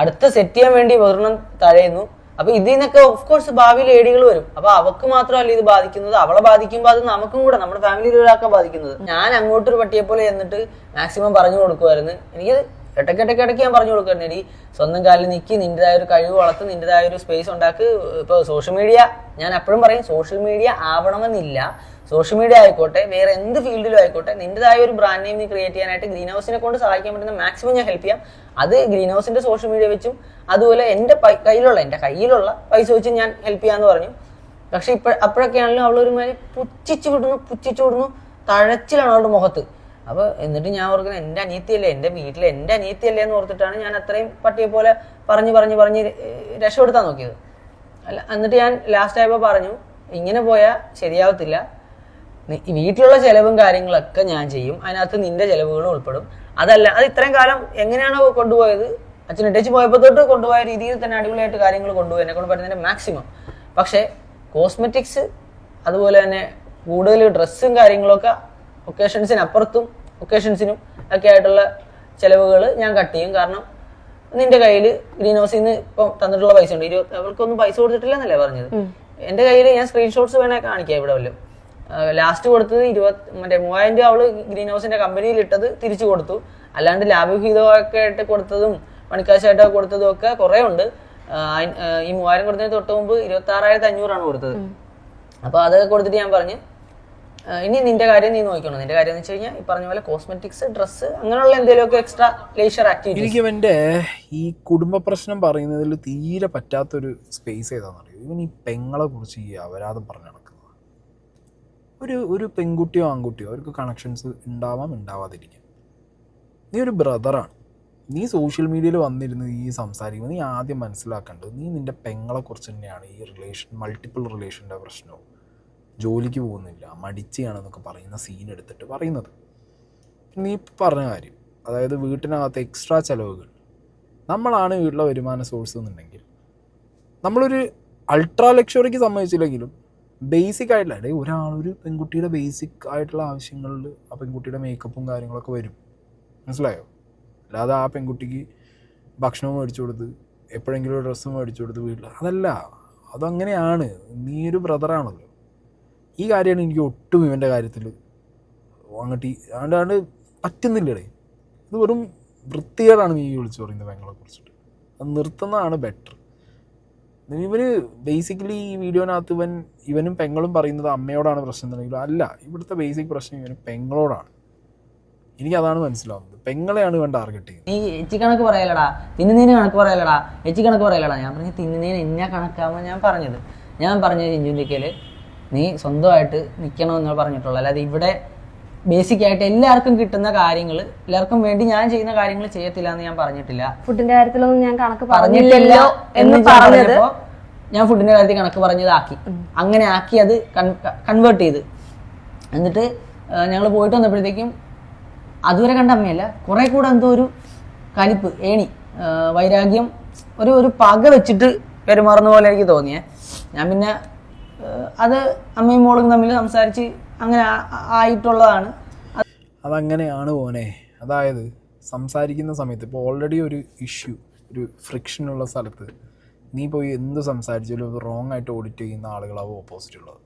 അടുത്ത സെറ്റ് ചെയ്യാൻ വേണ്ടി വെറും തഴയുന്നു. അപ്പൊ ഇതിൽ നിന്നൊക്കെ ഓഫ് കോഴ്സ് ഭാവിയിൽ ഏടികൾ വരും. അപ്പൊ അവക്ക് മാത്രമല്ല ഇത് ബാധിക്കുന്നത്, അവളെ ബാധിക്കുമ്പോൾ അത് നമുക്കും കൂടെ, നമ്മുടെ ഫാമിലിയിൽ ഒരാൾക്കാണ് ബാധിക്കുന്നത്. ഞാൻ അങ്ങോട്ടൊരു പട്ടിയെ പോലെ എന്നിട്ട് മാക്സിമം പറഞ്ഞു കൊടുക്കുമായിരുന്നു. എനിക്ക് ഇടയ്ക്കിടയ്ക്ക് ഞാൻ പറഞ്ഞു കൊടുക്കുമായിരുന്നു, എടി സ്വന്തം കാലിൽ നിൽക്കി, നിന്റേതായ ഒരു കഴിവ് വളർത്ത്, നിന്റേതായ ഒരു സ്പേസ് ഉണ്ടാക്ക്. ഇപ്പൊ സോഷ്യൽ മീഡിയ, ഞാൻ എപ്പോഴും പറയും, സോഷ്യൽ മീഡിയ ആവണമെന്നില്ല. സോഷ്യൽ മീഡിയ ആയിക്കോട്ടെ, വേറെ എന്ത് ഫീൽഡിലും ആയിക്കോട്ടെ, നിന്റേതായ ഒരു ബ്രാൻഡ് നെയിം നീ ക്രിയേറ്റ് ചെയ്യാനായിട്ട് ഗ്രീൻ ഹൗസിനെ കൊണ്ട് സഹായിക്കാൻ പറ്റുന്ന മാക്സിമം ഞാൻ ഹെൽപ്പ് ചെയ്യാം. അത് ഗ്രീൻ ഹൗസിന്റെ സോഷ്യൽ മീഡിയ വെച്ചും അതുപോലെ എൻ്റെ കയ്യിലുള്ള പൈസ വെച്ചും ഞാൻ ഹെൽപ്പ് ചെയ്യാന്ന് പറഞ്ഞു. പക്ഷെ അപ്പോഴൊക്കെയാണെങ്കിലും അവളൊരു മാതിരി പുച്ഛിച്ചു വിടുന്നു, തഴച്ചിലാണ് അവളുടെ മുഖത്ത്. അപ്പൊ എന്നിട്ട് ഞാൻ ഓർക്കുന്നത് എൻ്റെ അനിയത്തിയല്ലേ, എൻ്റെ വീട്ടിലെ എൻ്റെ അനിയത്തിയല്ലേ എന്ന് ഓർത്തിട്ടാണ് ഞാൻ അത്രയും പട്ടിയെ പോലെ പറഞ്ഞ് രക്ഷപ്പെടുത്താൻ നോക്കിയത്. അല്ല, എന്നിട്ട് ഞാൻ ലാസ്റ്റ് ആയപ്പോൾ പറഞ്ഞു, ഇങ്ങനെ പോയാൽ ശരിയാവത്തില്ല, വീട്ടിലുള്ള ചെലവും കാര്യങ്ങളൊക്കെ ഞാൻ ചെയ്യും, അതിനകത്ത് നിന്റെ ചെലവുകളും ഉൾപ്പെടും. അത് ഇത്രയും കാലം എങ്ങനെയാണോ കൊണ്ടുപോയത്, അച്ഛൻ ഇട്ടേച്ച് പോയപ്പോൾ തൊട്ട് കൊണ്ടുപോയ രീതിയിൽ തന്നെ അടിപൊളിയായിട്ട് കാര്യങ്ങൾ കൊണ്ടുപോയി, എന്നെ കൊണ്ട് പറ്റുന്നതിന്റെ മാക്സിമം. പക്ഷേ കോസ്മെറ്റിക്സ് അതുപോലെ തന്നെ കൂടുതൽ ഡ്രസ്സും കാര്യങ്ങളൊക്കെ ഒക്കേഷൻസിനപ്പുറത്തും ഒക്കേഷൻസിനും ഒക്കെ ആയിട്ടുള്ള ചെലവുകൾ ഞാൻ കട്ട് ചെയ്യും. കാരണം നിന്റെ കയ്യിൽ ഗ്രീൻ ഹൗസിൽ നിന്ന് ഇപ്പം തന്നിട്ടുള്ള പൈസ ഉണ്ട്, അവൾക്കൊന്നും പൈസ കൊടുത്തിട്ടില്ല എന്നല്ലേ പറഞ്ഞത്. എൻ്റെ കയ്യിൽ ഞാൻ സ്ക്രീൻഷോട്ട്സ് വേണേ കാണിക്കാം ഇവിടെ വല്ലതും. ലാസ്റ്റ് കൊടുത്തത് 3000 രൂപ അവള് ഗ്രീൻ ഹൗസിന്റെ കമ്പനിയിൽ ഇട്ടത് തിരിച്ചു കൊടുത്തു. അല്ലാണ്ട് ലാഭവിഹിതമൊക്കെ ആയിട്ട് കൊടുത്തതും പണിക്കാശായിട്ടൊക്കെ കൊടുത്തതും ഒക്കെ കുറെ ഉണ്ട്. ഈ 3000 കൊടുത്തതിന് തൊട്ട് മുമ്പ് 26,500 കൊടുത്തത്. അപ്പൊ അതൊക്കെ കൊടുത്തിട്ട് ഞാൻ പറഞ്ഞു, ഇനി നിന്റെ കാര്യം നീ നോക്കണം. നിന്റെ കാര്യം എന്ന് വെച്ച് കഴിഞ്ഞാൽ ഈ പറഞ്ഞ പോലെ കോസ്മെറ്റിക്സ്, ഡ്രസ്സ്, അങ്ങനെയുള്ള എന്തെങ്കിലുമൊക്കെ എക്സ്ട്രാ ലേഷർ ആക്ടിവിറ്റി. എനിക്ക് ഇവന്റെ ഈ കുടുംബ പ്രശ്നം പറയുന്നതിൽ തീരെ പറ്റാത്തൊരു സ്പേസ് ഏതാണെന്ന് അറിയാം. ഇവൻ ഈ പെങ്ങളെ കുറിച്ച് ഈ അപരാധം പറഞ്ഞു നടക്കുന്നത്. ഒരു പെൺകുട്ടിയോ ആൺകുട്ടിയോ അവർക്ക് കണക്ഷൻസ് ഉണ്ടാവാം, ഉണ്ടാവാതിരിക്കാം. നീ ഒരു ബ്രദറാണ്, നീ സോഷ്യൽ മീഡിയയിൽ വന്നിരുന്ന് ഈ സംസാരിക്കുമ്പോൾ നീ ആദ്യം മനസ്സിലാക്കേണ്ടത് നീ നിൻ്റെ പെങ്ങളെ കുറിച്ച് തന്നെയാണ് ഈ മൾട്ടിപ്പിൾ റിലേഷൻ്റെ പ്രശ്നവും ജോലിക്ക് പോകുന്നില്ല മടിച്ചാണെന്നൊക്കെ പറയുന്ന സീൻ എടുത്തിട്ട് പറയുന്നത്. നീ പറഞ്ഞ കാര്യം, അതായത് വീട്ടിനകത്ത് എക്സ്ട്രാ ചിലവുകൾ, നമ്മളാണ് വീട്ടിലെ വരുമാന സോഴ്സ് എന്നുണ്ടെങ്കിൽ നമ്മളൊരു അൾട്രാ ലക്ഷറിക്ക് സമ്മതിച്ചില്ലെങ്കിലും ബേസിക് ആയിട്ടുള്ള ഒരാളൊരു പെൺകുട്ടിയുടെ ബേസിക് ആയിട്ടുള്ള ആവശ്യങ്ങളിൽ ആ പെൺകുട്ടിയുടെ മേക്കപ്പും കാര്യങ്ങളൊക്കെ വരും. മനസ്സിലായോ? അല്ലാതെ ആ പെൺകുട്ടിക്ക് ഭക്ഷണവും മേടിച്ചു കൊടുത്ത് എപ്പോഴെങ്കിലും ഒരു ഡ്രസ്സും മേടിച്ചു കൊടുത്ത് വീട്ടിൽ, അതല്ല, അതങ്ങനെയാണ്. നീ ഒരു ബ്രദറാണല്ലോ. ഈ കാര്യമാണ് എനിക്ക് ഒട്ടും ഇവൻ്റെ കാര്യത്തിൽ അങ്ങോട്ട് പറ്റുന്നില്ലടേ. ഇത് വെറും വൃത്തികേടാണ് നീ വിളിച്ചു പറയുന്നത് പെങ്ങളെ കുറിച്ചിട്ട്. അത് നിർത്തുന്നതാണ് ബെറ്റർ. ഇവന് ബേസിക്കലി ഈ വീഡിയോനകത്ത് ഇവനും പെങ്ങളും പറയുന്നത് അമ്മയോടാണ് പ്രശ്നം എന്നുണ്ടെങ്കിലും അല്ല, ഇവിടുത്തെ ബേസിക് പ്രശ്നം ഇവന് പെങ്ങളോടാണ്. എനിക്കതാണ് മനസ്സിലാവുന്നത്. പെങ്ങളെയാണ് ഇവൻ ടാർഗറ്റ് ചെയ്യുന്നത്. നീ എച്ചി കണക്ക് പറയലടാ, തിന്നുന്നതിന് കണക്ക് പറയലടാ, എച്ചി കണക്ക് പറയലടാ. ഞാൻ പറഞ്ഞു തിന്നുന്നതിന് എന്നെ കണക്കാവുമ്പോൾ ഞാൻ പറഞ്ഞത് ചിഞ്ചുണ്ടിക്കല് നീ സ്വന്തമായിട്ട് നിൽക്കണമെന്ന് പറഞ്ഞിട്ടുള്ളൂ. അല്ലാതെ ഇവിടെ ബേസിക് ആയിട്ട് എല്ലാവർക്കും കിട്ടുന്ന കാര്യങ്ങൾ, എല്ലാവർക്കും വേണ്ടി ഞാൻ ചെയ്യുന്ന കാര്യങ്ങൾ ചെയ്യത്തില്ല എന്ന് ഞാൻ പറഞ്ഞിട്ടില്ല. ഫുഡിന്റെ കാര്യത്തിലൊന്നും ഞാൻ കണക്ക് പറഞ്ഞില്ലല്ലോ എന്ന് പറഞ്ഞപ്പോ ഞാൻ ഫുഡിന്റെ കാര്യത്തിൽ കണക്ക് പറഞ്ഞതാക്കി, അങ്ങനെ ആക്കി അത് കൺവേർട്ട് ചെയ്ത്. എന്നിട്ട് ഞങ്ങൾ പോയിട്ട് വന്നപ്പോഴത്തേക്കും അതുവരെ കണ്ട അമ്മയല്ല, കുറെ കൂടെ എന്തോ ഒരു കലിപ്പ്, വൈരാഗ്യം, ഒരു പക വെച്ചിട്ട് പെരുമാറുന്ന പോലെ എനിക്ക് തോന്നിയേ. ഞാൻ പിന്നെ അത് അമ്മയും മോളും തമ്മിൽ സംസാരിച്ച് അങ്ങനെ ആയിട്ടുള്ളതാണ്. അതങ്ങനെയാണ് പോനെ. അതായത് സംസാരിക്കുന്ന സമയത്ത് ഇപ്പോൾ ഓൾറെഡി ഒരു ഇഷ്യൂ, ഒരു ഫ്രിക്ഷനുള്ള സ്ഥലത്ത് നീ പോയി എന്ത് സംസാരിച്ചാലും അത് റോങ് ആയിട്ട് ഓഡിറ്റ് ചെയ്യുന്ന ആളുകളാവും ഓപ്പോസിറ്റ് ഉള്ളത്.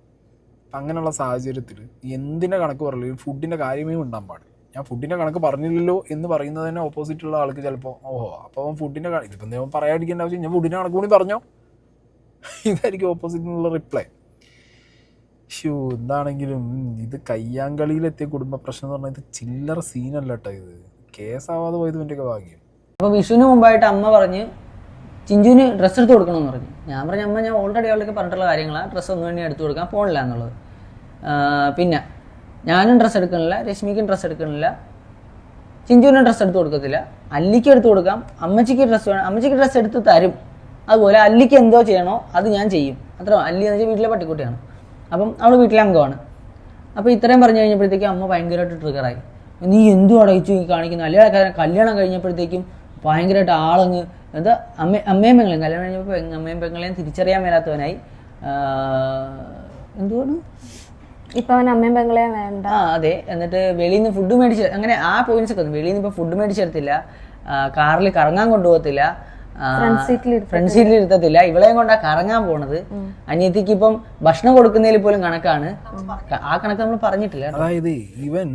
അപ്പം അങ്ങനെയുള്ള സാഹചര്യത്തിൽ എന്തിൻ്റെ കണക്ക് പറഞ്ഞില്ല, ഫുഡിൻ്റെ കാര്യമേ ഉണ്ടാകാൻ പാടില്ല. ഞാൻ ഫുഡിൻ്റെ കണക്ക് പറഞ്ഞില്ലല്ലോ എന്ന് പറയുന്നത് തന്നെ ഓപ്പോസിറ്റുള്ള ആൾക്ക് ചിലപ്പോൾ ഓഹോ അപ്പോൾ ഫുഡിൻ്റെ ഇതിപ്പോൾ എന്തെങ്കിലും പറയാതിരിക്കേണ്ട ആവശ്യം, ഞാൻ ഫുഡിൻ്റെ കണക്ക് കൂടി പറഞ്ഞോ, ഇതായിരിക്കും ഓപ്പോസിറ്റിനുള്ള റിപ്ലൈ. എന്താണെങ്കിലും ഇത് കയ്യാങ്കളിയിലെത്തിയ കുടുംബ പ്രശ്നം എന്ന് പറഞ്ഞാൽ ഇത് ചില്ലറ സീനല്ല കേട്ടോ. ഇത് കേസാവാതെ പോയത് ഇവൻ്റെയൊക്കെ ഭാഗ്യം. അപ്പോൾ വിഷുവിന് മുമ്പായിട്ട് അമ്മ പറഞ്ഞ് ചിഞ്ചുവിന് ഡ്രസ്സ് എടുത്ത് കൊടുക്കണമെന്ന് പറഞ്ഞു. ഞാൻ പറഞ്ഞു അമ്മ ഞാൻ ഓൾറെഡി അവൾക്ക് പറഞ്ഞിട്ടുള്ള കാര്യങ്ങളാണ്, ഡ്രസ്സ് ഒന്നും വേണ്ടി എടുത്തു കൊടുക്കാൻ പോണില്ല എന്നുള്ളത്. പിന്നെ ഞാനും ഡ്രസ്സ് എടുക്കണില്ല, രശ്മിക്കും ഡ്രസ്സ് എടുക്കണില്ല, ചിഞ്ചുവിനും ഡ്രസ്സ് എടുത്ത് കൊടുക്കത്തില്ല. അല്ലിക്ക് എടുത്ത് കൊടുക്കാം, അമ്മച്ചിക്ക് ഡ്രസ്സ് വേണം, അമ്മച്ചിക്ക് ഡ്രസ്സ് എടുത്ത് തരും. അതുപോലെ അല്ലിക്ക് എന്തോ ചെയ്യണോ അത് ഞാൻ ചെയ്യും. അത്ര അല്ലി എന്ന് വെച്ചാൽ വീട്ടിലെ പട്ടിക്കുട്ടിയാണ്, അപ്പം അവൾ വീട്ടിലെ അംഗമാണ്. അപ്പോൾ ഇത്രയും പറഞ്ഞു കഴിഞ്ഞപ്പോഴത്തേക്കും അമ്മ ഭയങ്കരമായിട്ട് ട്രിഗറായി. നീ എന്തു അടയിച്ചു ഈ കാണിക്കുന്നു, അല്ലെങ്കിൽ കല്യാണം കഴിഞ്ഞപ്പോഴത്തേക്കും ഭയങ്കരമായിട്ട് ആളങ്ങ് എന്താ അമ്മയും പെങ്ങളെയും കല്യാണം കഴിഞ്ഞപ്പോൾ അമ്മയും പെങ്ങളെയും തിരിച്ചറിയാൻ മേലാത്തവനായി. എന്തുവാണ് ഇപ്പൊ അവൻ അമ്മയും പെങ്ങളെയും വേണ്ട. അതെ. എന്നിട്ട് വെളിയിൽ നിന്ന് ഫുഡ് മേടിച്ച്, അങ്ങനെ ആ പോയിന്റ്സ് ഒക്കെ വെളിയിൽ നിന്ന് ഇപ്പൊ ഫുഡ് മേടിച്ചെടുത്തില്ല, കാറിൽ കറങ്ങാൻ കൊണ്ടുപോകത്തില്ല, ഫ്രണ്ട് സീറ്റിൽ ഇരുത്തത്തില്ല, ഇവളെയും കൊണ്ടാ കറങ്ങാൻ പോണത്. അനിയത്തിക്ക് ഇപ്പം ഭക്ഷണം കൊടുക്കുന്നതിൽ പോലും കണക്കാണ്. ആ കണക്ക് നമ്മൾ പറഞ്ഞിട്ടില്ല. അതായത് ഇവൻ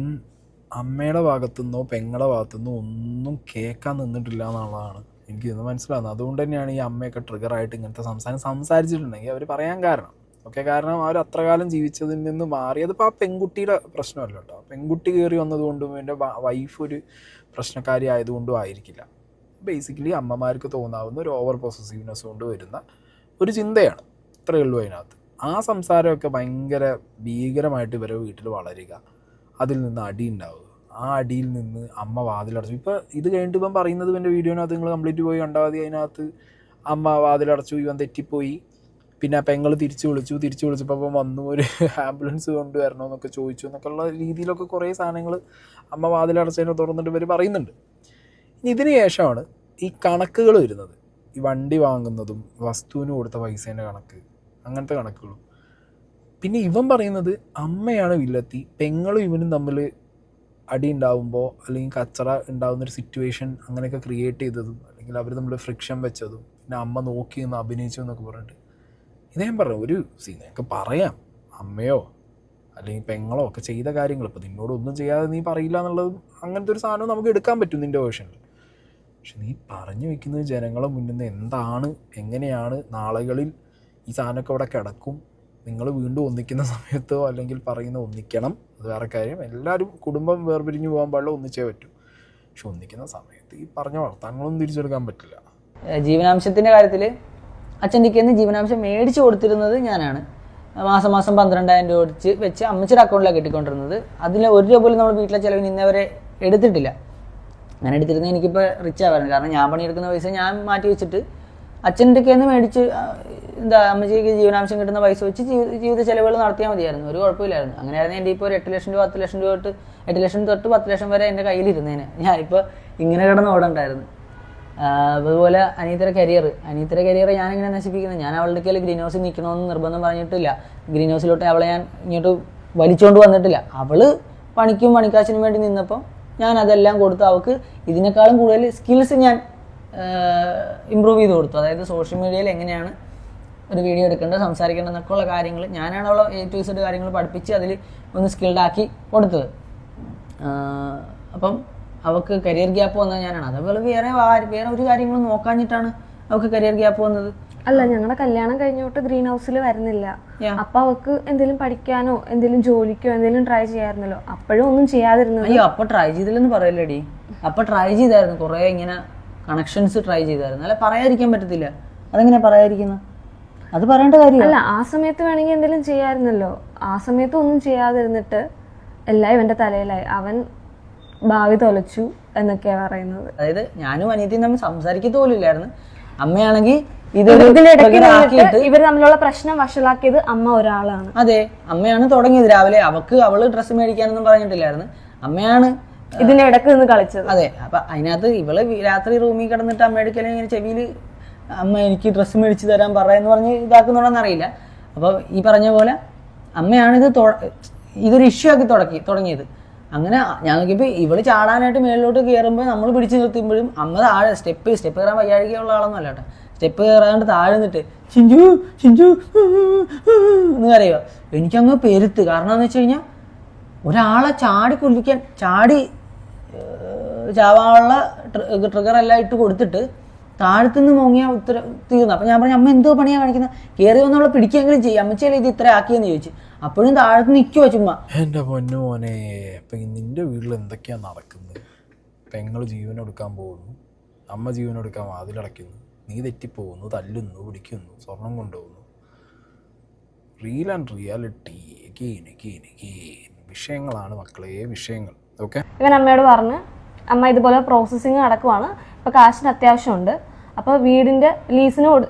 അമ്മയുടെ ഭാഗത്തുനിന്നോ പെങ്ങളുടെ ഭാഗത്തുനിന്നോ ഒന്നും കേൾക്കാൻ നിന്നിട്ടില്ല എന്നുള്ളതാണ് എനിക്ക് ഇന്ന് മനസ്സിലാകുന്നത്. അതുകൊണ്ട് തന്നെയാണ് ഈ അമ്മയൊക്കെ ട്രിഗറായിട്ട് ഇങ്ങനത്തെ സംസാരിച്ചിട്ടുണ്ടെങ്കിൽ അവർ പറയാൻ കാരണം. ഓക്കെ, കാരണം അവർ അത്ര കാലം ജീവിച്ചതിൽ നിന്ന് മാറി. അതിപ്പോൾ ആ പെൺകുട്ടിയുടെ പ്രശ്നമല്ല കേട്ടോ, പെൺകുട്ടി കയറി വന്നതുകൊണ്ടും എൻ്റെ വൈഫ് ഒരു പ്രശ്നക്കാരി ആയതുകൊണ്ടും ആയിരിക്കില്ല. ബേസിക്കലി അമ്മമാർക്ക് തോന്നാവുന്ന ഒരു ഓവർ പൊസസീവ്നെസ് കൊണ്ട് വരുന്ന ഒരു ചിന്തയാണ്, ഇത്രയേ ഉള്ളൂ അതിനകത്ത്. ആ സംസാരമൊക്കെ ഭയങ്കര ഭീകരമായിട്ട് ഇവരെ വീട്ടിൽ വളരുക, അതിൽ നിന്ന് അടി ഉണ്ടാവുക, ആ അടിയിൽ നിന്ന് അമ്മ വാതിലടച്ചു. ഇപ്പോൾ ഇത് കഴിഞ്ഞിട്ട് ഇവൻ പറയുന്നത് ഇവൻ്റെ വീഡിയോനകത്ത് നിങ്ങൾ കംപ്ലീറ്റ് പോയി കണ്ടാൽ മതി. അതിനകത്ത് അമ്മ വാതിലടച്ചു, ഇവൻ തെറ്റിപ്പോയി, പിന്നെ പെങ്ങൾ തിരിച്ചു വിളിച്ചപ്പോൾ അപ്പം വന്നു, ഒരു ആംബുലൻസ് കൊണ്ടുവരണമെന്നൊക്കെ ചോദിച്ചു എന്നൊക്കെ ഉള്ള രീതിയിലൊക്കെ കുറേ സാധനങ്ങൾ അമ്മ വാതിലടച്ചതിനെ തുറന്നിട്ട് ഇവർ പറയുന്നുണ്ട്. ഇതിന് ശേഷമാണ് ഈ കണക്കുകൾ വരുന്നത്, ഈ വണ്ടി വാങ്ങുന്നതും വസ്തുവിന് കൊടുത്ത പൈസേൻ്റെ കണക്ക്, അങ്ങനത്തെ കണക്കുകളും. പിന്നെ ഇവൻ പറയുന്നത് അമ്മയാണ് വില്ലത്തി, പെങ്ങളും ഇവനും തമ്മിൽ അടി ഉണ്ടാവുമ്പോൾ അല്ലെങ്കിൽ കച്ചറ ഉണ്ടാകുന്നൊരു സിറ്റുവേഷൻ അങ്ങനെയൊക്കെ ക്രിയേറ്റ് ചെയ്തതും, അല്ലെങ്കിൽ അവർ തമ്മിൽ ഫ്രിക്ഷൻ വെച്ചതും, പിന്നെ അമ്മ നോക്കി നിന്ന് അഭിനയിച്ചു എന്നൊക്കെ പറഞ്ഞിട്ട്. ഇത് ഞാൻ പറഞ്ഞു, ഒരു നിനക്ക് പറയാം അമ്മയോ അല്ലെങ്കിൽ പെങ്ങളോ ഒക്കെ ചെയ്ത കാര്യങ്ങൾ, ഇപ്പോൾ നിന്നോടൊന്നും ചെയ്യാതെ നീ പറയില്ല എന്നുള്ളതും അങ്ങനത്തെ ഒരു സാധനം നമുക്ക് എടുക്കാൻ പറ്റും നിൻ്റെ വേർഷനിൽ. പക്ഷെ നീ പറഞ്ഞു വെക്കുന്നത് ജനങ്ങളെ മുന്നിൽ നിന്ന് എന്താണ്, എങ്ങനെയാണ്, നാളുകളിൽ ഈ സാധനമൊക്കെ അവിടെ കിടക്കും, നിങ്ങൾ വീണ്ടും ഒന്നിക്കുന്ന സമയത്തോ അല്ലെങ്കിൽ പറയുന്ന ഒന്നിക്കണം, അത് വേറെ കാര്യം. എല്ലാവരും കുടുംബം വേർപിരിഞ്ഞ് പോകാൻ പാടില്ല, ഒന്നിച്ചേ പറ്റൂ. പക്ഷെ ഒന്നിക്കുന്ന സമയത്ത് ഈ പറഞ്ഞ വർത്തമാനങ്ങളൊന്നും തിരിച്ചെടുക്കാൻ പറ്റില്ല. ജീവനാംശത്തിൻ്റെ കാര്യത്തിൽ അച്ഛൻ്റെ കയ്യിൽ നിന്ന് ജീവനാംശം മേടിച്ച് കൊടുത്തിരുന്നത് ഞാനാണ്. മാസം 12,000 രൂപ വെച്ച് അമ്മച്ചിയുടെ അക്കൗണ്ടിലാണ് കെട്ടിക്കൊണ്ടിരുന്നത്. അതിൽ 1 രൂപ പോലും നമ്മൾ വീട്ടിലെ ചിലവിന് ഇന്നവരെ എടുത്തിട്ടില്ല. അങ്ങനെ എടുത്തിരുന്നത് എനിക്കിപ്പോൾ റിച്ച് ആവായിരുന്നു. കാരണം ഞാൻ പണിയെടുക്കുന്ന പൈസ ഞാൻ മാറ്റി വെച്ചിട്ട് അച്ഛൻ്റെ കയ്യിൽ നിന്ന് മേടിച്ച് അമ്മച്ചിക്ക് ജീവനാംശം കിട്ടുന്ന പൈസ വെച്ച് ജീവിത ചിലവുകൾ നടത്തിയാൽ മതിയായിരുന്നു, ഒരു കുഴപ്പമില്ലായിരുന്നു. അങ്ങനെയായിരുന്നു എൻ്റെ ഇപ്പോൾ ഒരു 8 ലക്ഷം രൂപ 10 ലക്ഷം രൂപ തൊട്ട് 8 ലക്ഷം തൊട്ട് 10 ലക്ഷം വരെ എൻ്റെ കയ്യിലിരുന്നേനെ. ഞാനിപ്പോൾ ഇങ്ങനെ കിടന്ന് ഓടണ്ടായിരുന്നു. അതുപോലെ അനിയത്തിയുടെ കരിയർ ഞാനിങ്ങനെ നശിപ്പിക്കുന്നത്. ഞാൻ അവളുടെ കയ്യിൽ ഗ്രീൻ ഹൗസിൽ നിൽക്കണമെന്ന് നിർബന്ധം പറഞ്ഞിട്ടില്ല. ഗ്രീൻ ഹൗസിലോട്ട് അവളെ ഞാൻ ഇങ്ങോട്ട് വലിച്ചുകൊണ്ട് വന്നിട്ടില്ല. അവൾ പണിക്കും പണിക്കാശിനും വേണ്ടി നിന്നപ്പോൾ ഞാൻ അതെല്ലാം കൊടുത്ത് അവൾക്ക് ഇതിനേക്കാളും കൂടുതൽ സ്കിൽസ് ഞാൻ ഇമ്പ്രൂവ് ചെയ്ത് കൊടുത്തു. അതായത് സോഷ്യൽ മീഡിയയിൽ എങ്ങനെയാണ് ഒരു വീഡിയോ എടുക്കേണ്ടത്, സംസാരിക്കേണ്ടത് എന്നൊക്കെ ഉള്ള കാര്യങ്ങൾ ഞാനാണ് അവളെ A to Z കാര്യങ്ങൾ പഠിപ്പിച്ച് അതിൽ ഒന്ന് സ്കിൽഡാക്കി കൊടുത്തത്. അപ്പം അവൾക്ക് കരിയർ ഗ്യാപ്പ് വന്നത് ഞാനാണ്. അതേപോലെ വേറെ ഒരു കാര്യങ്ങളും നോക്കാഞ്ഞിട്ടാണ് അവൾക്ക് കരിയർ ഗ്യാപ്പ് വന്നത്. അല്ല, ഞങ്ങളുടെ കല്യാണം കഴിഞ്ഞോട്ട് ഗ്രീൻ ഹൗസിൽ വരുന്നില്ല. അപ്പൊ അവൾക്ക് എന്തെങ്കിലും പഠിക്കാനോ എന്തെങ്കിലും ജോലിക്കോ എന്തെങ്കിലും ട്രൈ ചെയ്യായിരുന്നല്ലോ. അപ്പോഴും ഒന്നും ചെയ്യാതിരുന്നത്. അയ്യോ, അപ്പൊ ട്രൈ ചെയ്തില്ലെന്ന് പറയല്ലേടി. അപ്പൊ ട്രൈ ചെയ്തായിരുന്നു, കുറെ ഇങ്ങനെ കണക്ഷൻസ് ട്രൈ ചെയ്തായിരുന്നു. അല്ല, പറയാതിരിക്കാൻ പറ്റത്തില്ല. അതെങ്ങനെ പറയാതിരിക്കുന്ന? അത് പറയേണ്ട കാര്യം അല്ല. ആ സമയത്ത് വേണമെങ്കിൽ എന്തെങ്കിലും ചെയ്യായിരുന്നല്ലോ. ആ സമയത്ത് ഒന്നും ചെയ്യാതിരുന്നിട്ട് എല്ലാം ഇവന്റെ തലയിലായി. അവൻ ഭാവി തൊലച്ചു എന്നൊക്കെയാ പറയുന്നത്. അതായത് ഞാനും അനിയത്തിയും തമ്മിൽ സംസാരിക്കത്ത് പോലും ഇല്ലായിരുന്നു. അമ്മയാണെങ്കിൽ ഇവർ തമ്മിലുള്ള പ്രശ്നം വഷളാക്കിയത് അമ്മ ഒരാളാണ്. അതെ, അമ്മയാണ് തുടങ്ങിയത്. രാവിലെ അവള് ഡ്രസ്സ് മേടിക്കാനൊന്നും പറഞ്ഞിട്ടില്ലായിരുന്നു, അമ്മയാണ് ഇതിന്റെ ഇടക്ക് നിന്ന് കളിച്ചത്. അതെ. അപ്പൊ അതിനകത്ത് ഇവള് രാത്രി റൂമിൽ കിടന്നിട്ട് അമ്മയെടുക്കലും ഇങ്ങനെ ചെവിയിൽ അമ്മ എനിക്ക് ഡ്രസ്സ് മേടിച്ച് തരാൻ പറയാന്ന് പറഞ്ഞ് ഇതാക്കുന്നുണ്ടോന്ന് അറിയില്ല. അപ്പൊ ഈ പറഞ്ഞ പോലെ അമ്മയാണ് ഇതൊരു ഇഷ്യൂ ആക്കി തുടങ്ങിയത്. അങ്ങനെ ഞങ്ങൾക്കിപ്പോ ഇവള് ചാടാനായിട്ട് മേളിലോട്ട് കയറുമ്പോൾ നമ്മൾ പിടിച്ചു നിർത്തുമ്പോഴും അമ്മ താഴെ സ്റ്റെപ്പ് കയറാൻ വയ്യാഴികയുള്ള ആളൊന്നും അല്ല കേട്ടോ. സ്റ്റെപ്പ് കയറാണ്ട് താഴെ നിന്നിട്ട് ചിഞ്ചു എന്ന് പറയുക. എനിക്കങ്ങ് പെരുത്ത്. കാരണം എന്ന് വെച്ച് കഴിഞ്ഞാൽ ഒരാളെ ചാടി ചാവാനുള്ള ട്രിഗറെല്ലാം ഇട്ട് കൊടുത്തിട്ട് താഴത്തുനിന്ന് മോങ്ങിയ തീർന്നു. അപ്പം ഞാൻ പറഞ്ഞു, അമ്മ എന്തോ പണിയാണ് കാണിക്കുന്നത്, കയറി വന്ന് അവളെ പിടിക്കുകയെങ്കിലും ചെയ്യും, അമ്മച്ചല്ലേ ഇത് ഇത്ര ആക്കിയെന്ന് ചോദിച്ചു. അപ്പോഴും താഴത്ത് നിൽക്കുവോ ചുമ്മാ. എൻ്റെ പൊന്നു മോനെ, ഇപ്പം നിൻ്റെ വീട്ടിൽ എന്തൊക്കെയാണ് നടക്കുന്നത്? പെങ്ങൾ ജീവനെടുക്കാൻ പോകുന്നു, അമ്മ ജീവനെടുക്കാൻ വാതിലടയ്ക്കുന്നു, നീ തെറ്റിപ്പോകുന്നു, തല്ലുന്നു, പിടിക്കുന്നു, സ്വർണം കൊണ്ടുപോകുന്നു. റിയൽ ആൻഡ് റിയാലിറ്റി വിഷയങ്ങളാണ് മക്കളെ, വിഷയങ്ങൾ. ഓക്കെ, ഇവൻ അമ്മയോട് പറഞ്ഞ്, അമ്മ ഇതുപോലെ പ്രോസസ്സിങ് നടക്കുവാണ്, ഇപ്പൊ കാശിന് അത്യാവശ്യമുണ്ട്. അപ്പോൾ വീടിന്റെ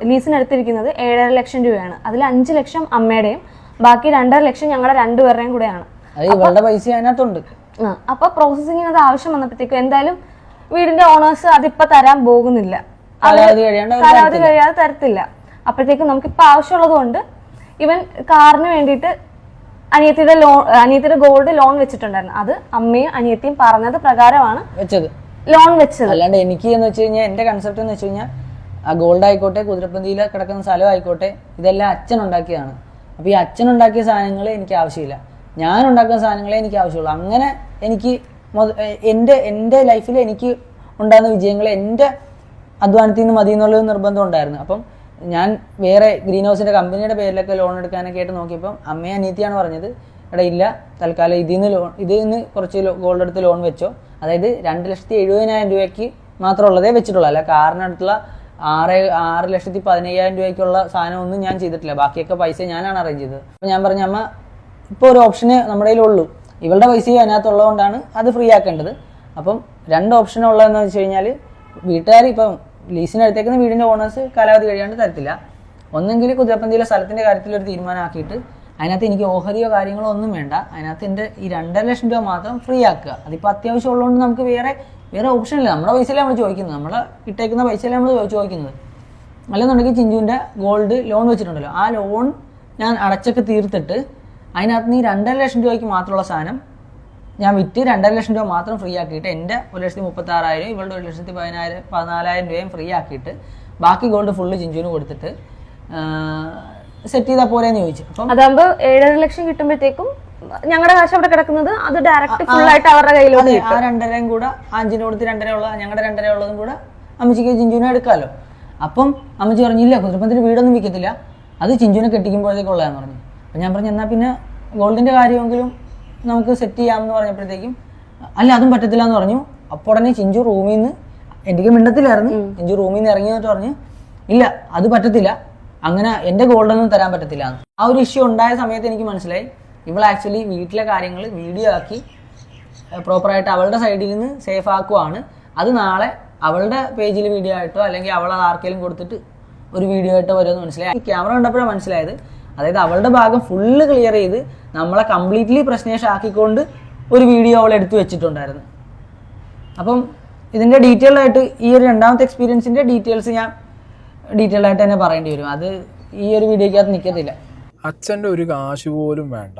ലീസിനെടുത്തിരിക്കുന്നത് 7.5 ലക്ഷം രൂപയാണ്. അതിൽ 5 ലക്ഷം അമ്മയുടെയും ബാക്കി 2.5 ലക്ഷം ഞങ്ങളുടെ രണ്ടുപേരുടെയും കൂടെയാണ്. പൈസ അതിനകത്തുണ്ട്. അപ്പൊ പ്രോസസ്സിങ്ങിന് അത് ആവശ്യം വന്നപ്പോഴത്തേക്കും എന്തായാലും വീടിന്റെ ഓണേഴ്സ് അതിപ്പോ തരാൻ പോകുന്നില്ല, കാലാവധി കഴിയാതെ തരത്തില്ല. അപ്പോഴത്തേക്കും നമുക്കിപ്പോൾ ആവശ്യമുള്ളത് കൊണ്ട് ഇവൻ കാറിന് വേണ്ടിയിട്ട് അനിയത്തിയുടെ ഗോൾഡ് ലോൺ വെച്ചിട്ടുണ്ടായിരുന്നു. അത് അമ്മയും അനിയത്തിയും പറഞ്ഞത് പ്രകാരമാണ് വെച്ചത്, ലോൺ വെച്ചത്. അല്ലാണ്ട് എനിക്ക് എന്ന് വെച്ച് കഴിഞ്ഞാൽ എന്റെ കൺസെപ്റ്റ് എന്ന് വെച്ച് കഴിഞ്ഞാൽ ആ ഗോൾഡ് ആയിക്കോട്ടെ, കുതിരപ്പന്തിയിൽ കിടക്കുന്ന സ്ഥലം ആയിക്കോട്ടെ, ഇതെല്ലാം അച്ഛൻ ഉണ്ടാക്കിയതാണ്. അപ്പൊ ഈ അച്ഛൻ ഉണ്ടാക്കിയ സാധനങ്ങളെ എനിക്ക് ആവശ്യമില്ല, ഞാൻ ഉണ്ടാക്കുന്ന സാധനങ്ങളെ എനിക്ക് ആവശ്യമുള്ളൂ. അങ്ങനെ എനിക്ക് എൻ്റെ ലൈഫിൽ എനിക്ക് ഉണ്ടാകുന്ന വിജയങ്ങളെ എൻ്റെ അധ്വാനത്തിൽ നിന്ന് മതി എന്നുള്ളൊരു നിർബന്ധം ഉണ്ടായിരുന്നു. അപ്പം ഞാൻ വേറെ ഗ്രീൻ ഹൗസിന്റെ കമ്പനിയുടെ പേരിലൊക്കെ ലോൺ എടുക്കാനൊക്കെ ആയിട്ട് നോക്കിയപ്പം അമ്മയും അനിയത്തിയാണ് പറഞ്ഞത്, എടാ ഇല്ല, തൽക്കാലം ഇതിൽ നിന്ന് കുറച്ച് ഗോൾഡ് എടുത്ത് ലോൺ വെച്ചോ. അതായത് 2,70,000 രൂപയ്ക്ക് മാത്രമുള്ളതേ വെച്ചിട്ടുള്ളൂ, അല്ല കാറിനടുത്തുള്ള 6,15,000 രൂപയ്ക്കുള്ള സാധനം ഒന്നും ഞാൻ ചെയ്തിട്ടില്ല. ബാക്കിയൊക്കെ പൈസ ഞാനാണ് അറേഞ്ച് ചെയ്തത്. അപ്പം ഞാൻ പറഞ്ഞു, അമ്മ ഇപ്പോൾ ഒരു ഓപ്ഷന് നമ്മുടെ കയ്യിലുള്ളൂ, ഇവളുടെ പൈസയും അതിനകത്തുള്ളതുകൊണ്ടാണ് അത് ഫ്രീ ആക്കേണ്ടത്. അപ്പം 2 ഓപ്ഷൻ ഉള്ളതെന്ന് വെച്ച് കഴിഞ്ഞാൽ, വീട്ടുകാർ ഇപ്പം ലീസിന് എടുത്തേക്കുന്ന വീടിൻ്റെ ഓണേഴ്സ് കാലാവധി കഴിയാണ്ട് തരത്തില്ല. ഒന്നെങ്കിൽ കുതിരപ്പന്തിയിലെ സ്ഥലത്തിൻ്റെ കാര്യത്തിൽ ഒരു തീരുമാനമാക്കിയിട്ട് അതിനകത്ത് എനിക്ക് ഓഹരിയോ കാര്യങ്ങളോ ഒന്നും വേണ്ട, അതിനകത്ത് എൻ്റെ ഈ 2,50,000 രൂപ മാത്രം ഫ്രീ ആക്കുക. അതിപ്പോൾ അത്യാവശ്യം ഉള്ളതുകൊണ്ട് നമുക്ക് വേറെ ഓപ്ഷൻ ഇല്ല. നമ്മുടെ പൈസയിലാണ് നമ്മൾ ചോദിക്കുന്നത്, നമ്മൾ ഇട്ടേക്കുന്ന പൈസയിലാണ് നമ്മൾ ചോദിക്കുന്നത്. അല്ലെന്നുണ്ടെങ്കിൽ ചിഞ്ചുവിൻ്റെ ഗോൾഡ് ലോൺ വെച്ചിട്ടുണ്ടല്ലോ, ആ ലോൺ ഞാൻ അടച്ചൊക്കെ തീർത്തിട്ട് അതിനകത്ത് നീ 2,50,000 രൂപയ്ക്ക് മാത്രമുള്ള സാധനം ഞാൻ വിറ്റ് 2,50,000 രൂപ മാത്രം ഫ്രീ ആക്കിയിട്ട് എൻ്റെ 1,36,000 ഇവളുടെ 1,14,000 രൂപയും ഫ്രീ ആക്കിയിട്ട് ബാക്കി ഗോൾഡ് ഫുള്ള് ചിഞ്ചുവിന് കൊടുത്തിട്ട് സെറ്റ് ചെയ്താൽ പോലെയെന്ന് ചോദിച്ചു. അപ്പം അതാകുമ്പോ 7.5 ലക്ഷം കിട്ടുമ്പോഴത്തേക്കും ഞങ്ങളുടെ കാശ് അവിടെ കിടക്കുന്നത് അത് ഡയറക്റ്റ് ഫുൾ ആയിട്ട് അവരുടെ കയ്യിലോട്ട് ആ 2,500 കൂടെ അഞ്ചിന് കൊടുത്ത് 2,500 ഉള്ള ഞങ്ങളുടെ 2,500 ഉള്ളതും കൂടെ അമ്മച്ചിക്ക് ചിഞ്ചുവിനെ എടുക്കാമല്ലോ. അപ്പം അമ്മച്ചി പറഞ്ഞില്ല, കുതിരപ്പന്തിന് വീടൊന്നും വിൽക്കത്തില്ല, അത് ചിഞ്ചുവിനെ കെട്ടിക്കുമ്പോഴത്തേക്കുള്ളതെന്ന് പറഞ്ഞു. അപ്പം ഞാൻ പറഞ്ഞു, എന്നാൽ പിന്നെ ഗോൾഡിൻ്റെ കാര്യമെങ്കിലും നമുക്ക് സെറ്റ് ചെയ്യാമെന്ന് പറഞ്ഞപ്പോഴത്തേക്കും അല്ല അതും പറ്റത്തില്ല എന്ന് പറഞ്ഞു. അപ്പോൾ ഉടനെ ചിഞ്ചു റൂമിൽ നിന്ന്, എനിക്ക് മിണ്ടത്തിലായിരുന്നു, ചിഞ്ചു റൂമിൽ നിന്ന് ഇറങ്ങി എന്നിട്ട് പറഞ്ഞു, ഇല്ല അത് പറ്റത്തില്ല, അങ്ങനെ എൻ്റെ ഗോൾഡൊന്നും തരാൻ പറ്റത്തില്ല. ആ ഒരു ഇഷ്യൂ ഉണ്ടായ സമയത്ത് എനിക്ക് മനസ്സിലായി, ഇവൾ ആക്ച്വലി വീട്ടിലെ കാര്യങ്ങൾ വീഡിയോ ആക്കി പ്രോപ്പറായിട്ട് അവളുടെ സൈഡിൽ നിന്ന് സേഫ് ആക്കുവാണ്. അത് നാളെ അവളുടെ പേജിൽ വീഡിയോ ആയിട്ടോ അല്ലെങ്കിൽ അവൾ അത് ആർക്കെങ്കിലും കൊടുത്തിട്ട് ഒരു വീഡിയോ ആയിട്ടോ വരുമെന്ന് മനസ്സിലായി. ക്യാമറ കണ്ടപ്പോഴാണ് മനസ്സിലായത്. അതായത് അവളുടെ ഭാഗം ഫുള്ള് ക്ലിയർ ചെയ്ത് നമ്മളെ കംപ്ലീറ്റ്ലി പ്രശ്നേഷാക്കിക്കൊണ്ട് ഒരു വീഡിയോ അവൾ എടുത്തു വെച്ചിട്ടുണ്ടായിരുന്നു. അപ്പം ഇതിൻ്റെ ഡീറ്റെയിൽ ആയിട്ട് ഈ ഒരു രണ്ടാമത്തെ എക്സ്പീരിയൻസിൻ്റെ ഡീറ്റെയിൽസ് ഞാൻ ഡീറ്റെയിൽ ആയിട്ട് തന്നെ പറയേണ്ടി വരും. അത് ഈ ഒരു വീഡിയോക്കകത്ത് നിൽക്കത്തില്ല. അച്ഛൻ്റെ ഒരു കാശ് പോലും വേണ്ട,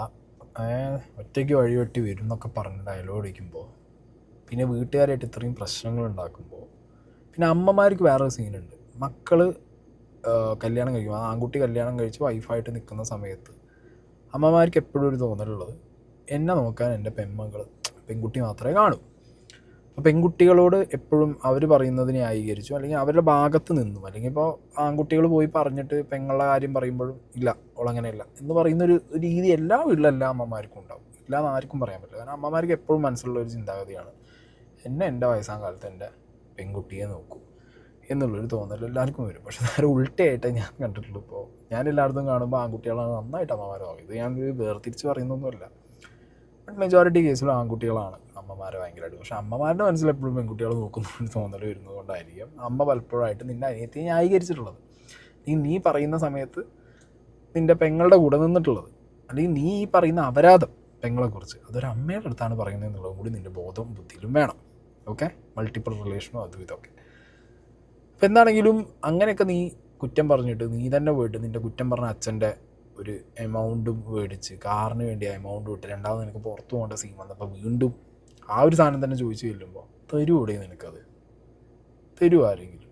ഒറ്റയ്ക്ക് വഴിവെട്ടി വരും എന്നൊക്കെ പറഞ്ഞ് ഡയലോഗ് അടിക്കുമ്പോൾ, പിന്നെ വീട്ടുകാരായിട്ട് ഇത്രയും പ്രശ്നങ്ങൾ ഉണ്ടാക്കുമ്പോൾ, പിന്നെ അമ്മമാർക്ക് വേറൊരു സീനുണ്ട്. മക്കൾ കല്യാണം കഴിക്കും, ആ ആൺകുട്ടി കല്യാണം കഴിച്ച് വൈഫായിട്ട് നിൽക്കുന്ന സമയത്ത് അമ്മമാർക്ക് എപ്പോഴും ഒരു തോന്നലുള്ളത്, എന്നെ നോക്കാൻ എൻ്റെ പെൺകുട്ടി മാത്രമേ കാണൂ. അപ്പോൾ പെൺകുട്ടികളോട് എപ്പോഴും അവർ പറയുന്നത് ന്യായീകരിച്ചു, അല്ലെങ്കിൽ അവരുടെ ഭാഗത്ത് നിന്നും, അല്ലെങ്കിൽ ഇപ്പോൾ ആൺകുട്ടികൾ പോയി പറഞ്ഞിട്ട് പെങ്ങളുടെ കാര്യം പറയുമ്പോഴും ഇല്ല അവളങ്ങനെയല്ല എന്ന് പറയുന്നൊരു രീതി എല്ലാ വീട്ടിലും എല്ലാ അമ്മമാർക്കും ഉണ്ടാവും. ഇല്ലാന്ന് ആർക്കും പറയാൻ പറ്റില്ല. കാരണം അമ്മമാർക്ക് എപ്പോഴും മനസ്സിലുള്ള ഒരു ചിന്താഗതിയാണ്, എൻ്റെ വയസ്സാം കാലത്ത് എൻ്റെ പെൺകുട്ടിയെ നോക്കൂ എന്നുള്ളൊരു തോന്നൽ എല്ലാവർക്കും വരും. പക്ഷെ നേരെ ഉൾട്ടയായിട്ട് ഞാൻ കണ്ടിട്ടുള്ളൂ. ഇപ്പോൾ ഞാൻ എല്ലായിടത്തും കാണുമ്പോൾ ആൺകുട്ടികളാണ് നന്നായിട്ട് അമ്മമാരാകും. ഇത് ഞാൻ വേർതിരിച്ച് പറയുന്നൊന്നുമല്ല, ബട്ട് മെജോറിറ്റി കേസിലും ആൺകുട്ടികളാണ് അമ്മമാരെ ഭയങ്കരമായിട്ട്. പക്ഷെ അമ്മമാരുടെ മനസ്സിലെപ്പോഴും പെൺകുട്ടികൾ നോക്കുന്നൊരു തോന്നൽ വരുന്നത് കൊണ്ടായിരിക്കും അമ്മ പലപ്പോഴായിട്ട് നിൻ്റെ അനിയത്തിയെ ന്യായീകരിച്ചിട്ടുള്ളത്. നീ പറയുന്ന സമയത്ത് നിൻ്റെ പെങ്ങളുടെ കൂടെ നിന്നിട്ടുള്ളത്, അല്ലെങ്കിൽ നീ ഈ പറയുന്ന അപരാധം പെങ്ങളെക്കുറിച്ച് അതൊരു അമ്മയുടെ അടുത്താണ് പറയുന്നത് എന്നുള്ളതും കൂടി നിൻ്റെ ബോധവും ബുദ്ധിയിലും വേണം. ഓക്കെ, മൾട്ടിപ്പിൾ റിലേഷനോ അതും ഇതൊക്കെ. അപ്പം എന്താണെങ്കിലും അങ്ങനെയൊക്കെ നീ കുറ്റം പറഞ്ഞിട്ട് നീ തന്നെ പോയിട്ട് നിൻ്റെ കുറ്റം പറഞ്ഞ അച്ഛൻ്റെ ഒരു എമൗണ്ടും മേടിച്ച് കാറിന് വേണ്ടി ആ എമൗണ്ട് വിട്ട് രണ്ടാമത് നിനക്ക് പുറത്തു പോകേണ്ട സീൻ വന്നപ്പോൾ വീണ്ടും ആ ഒരു സാധനം തന്നെ ചോദിച്ചു ചെല്ലുമ്പോൾ തരുവിടെ നിനക്കത്? തരുമോ ആരെങ്കിലും?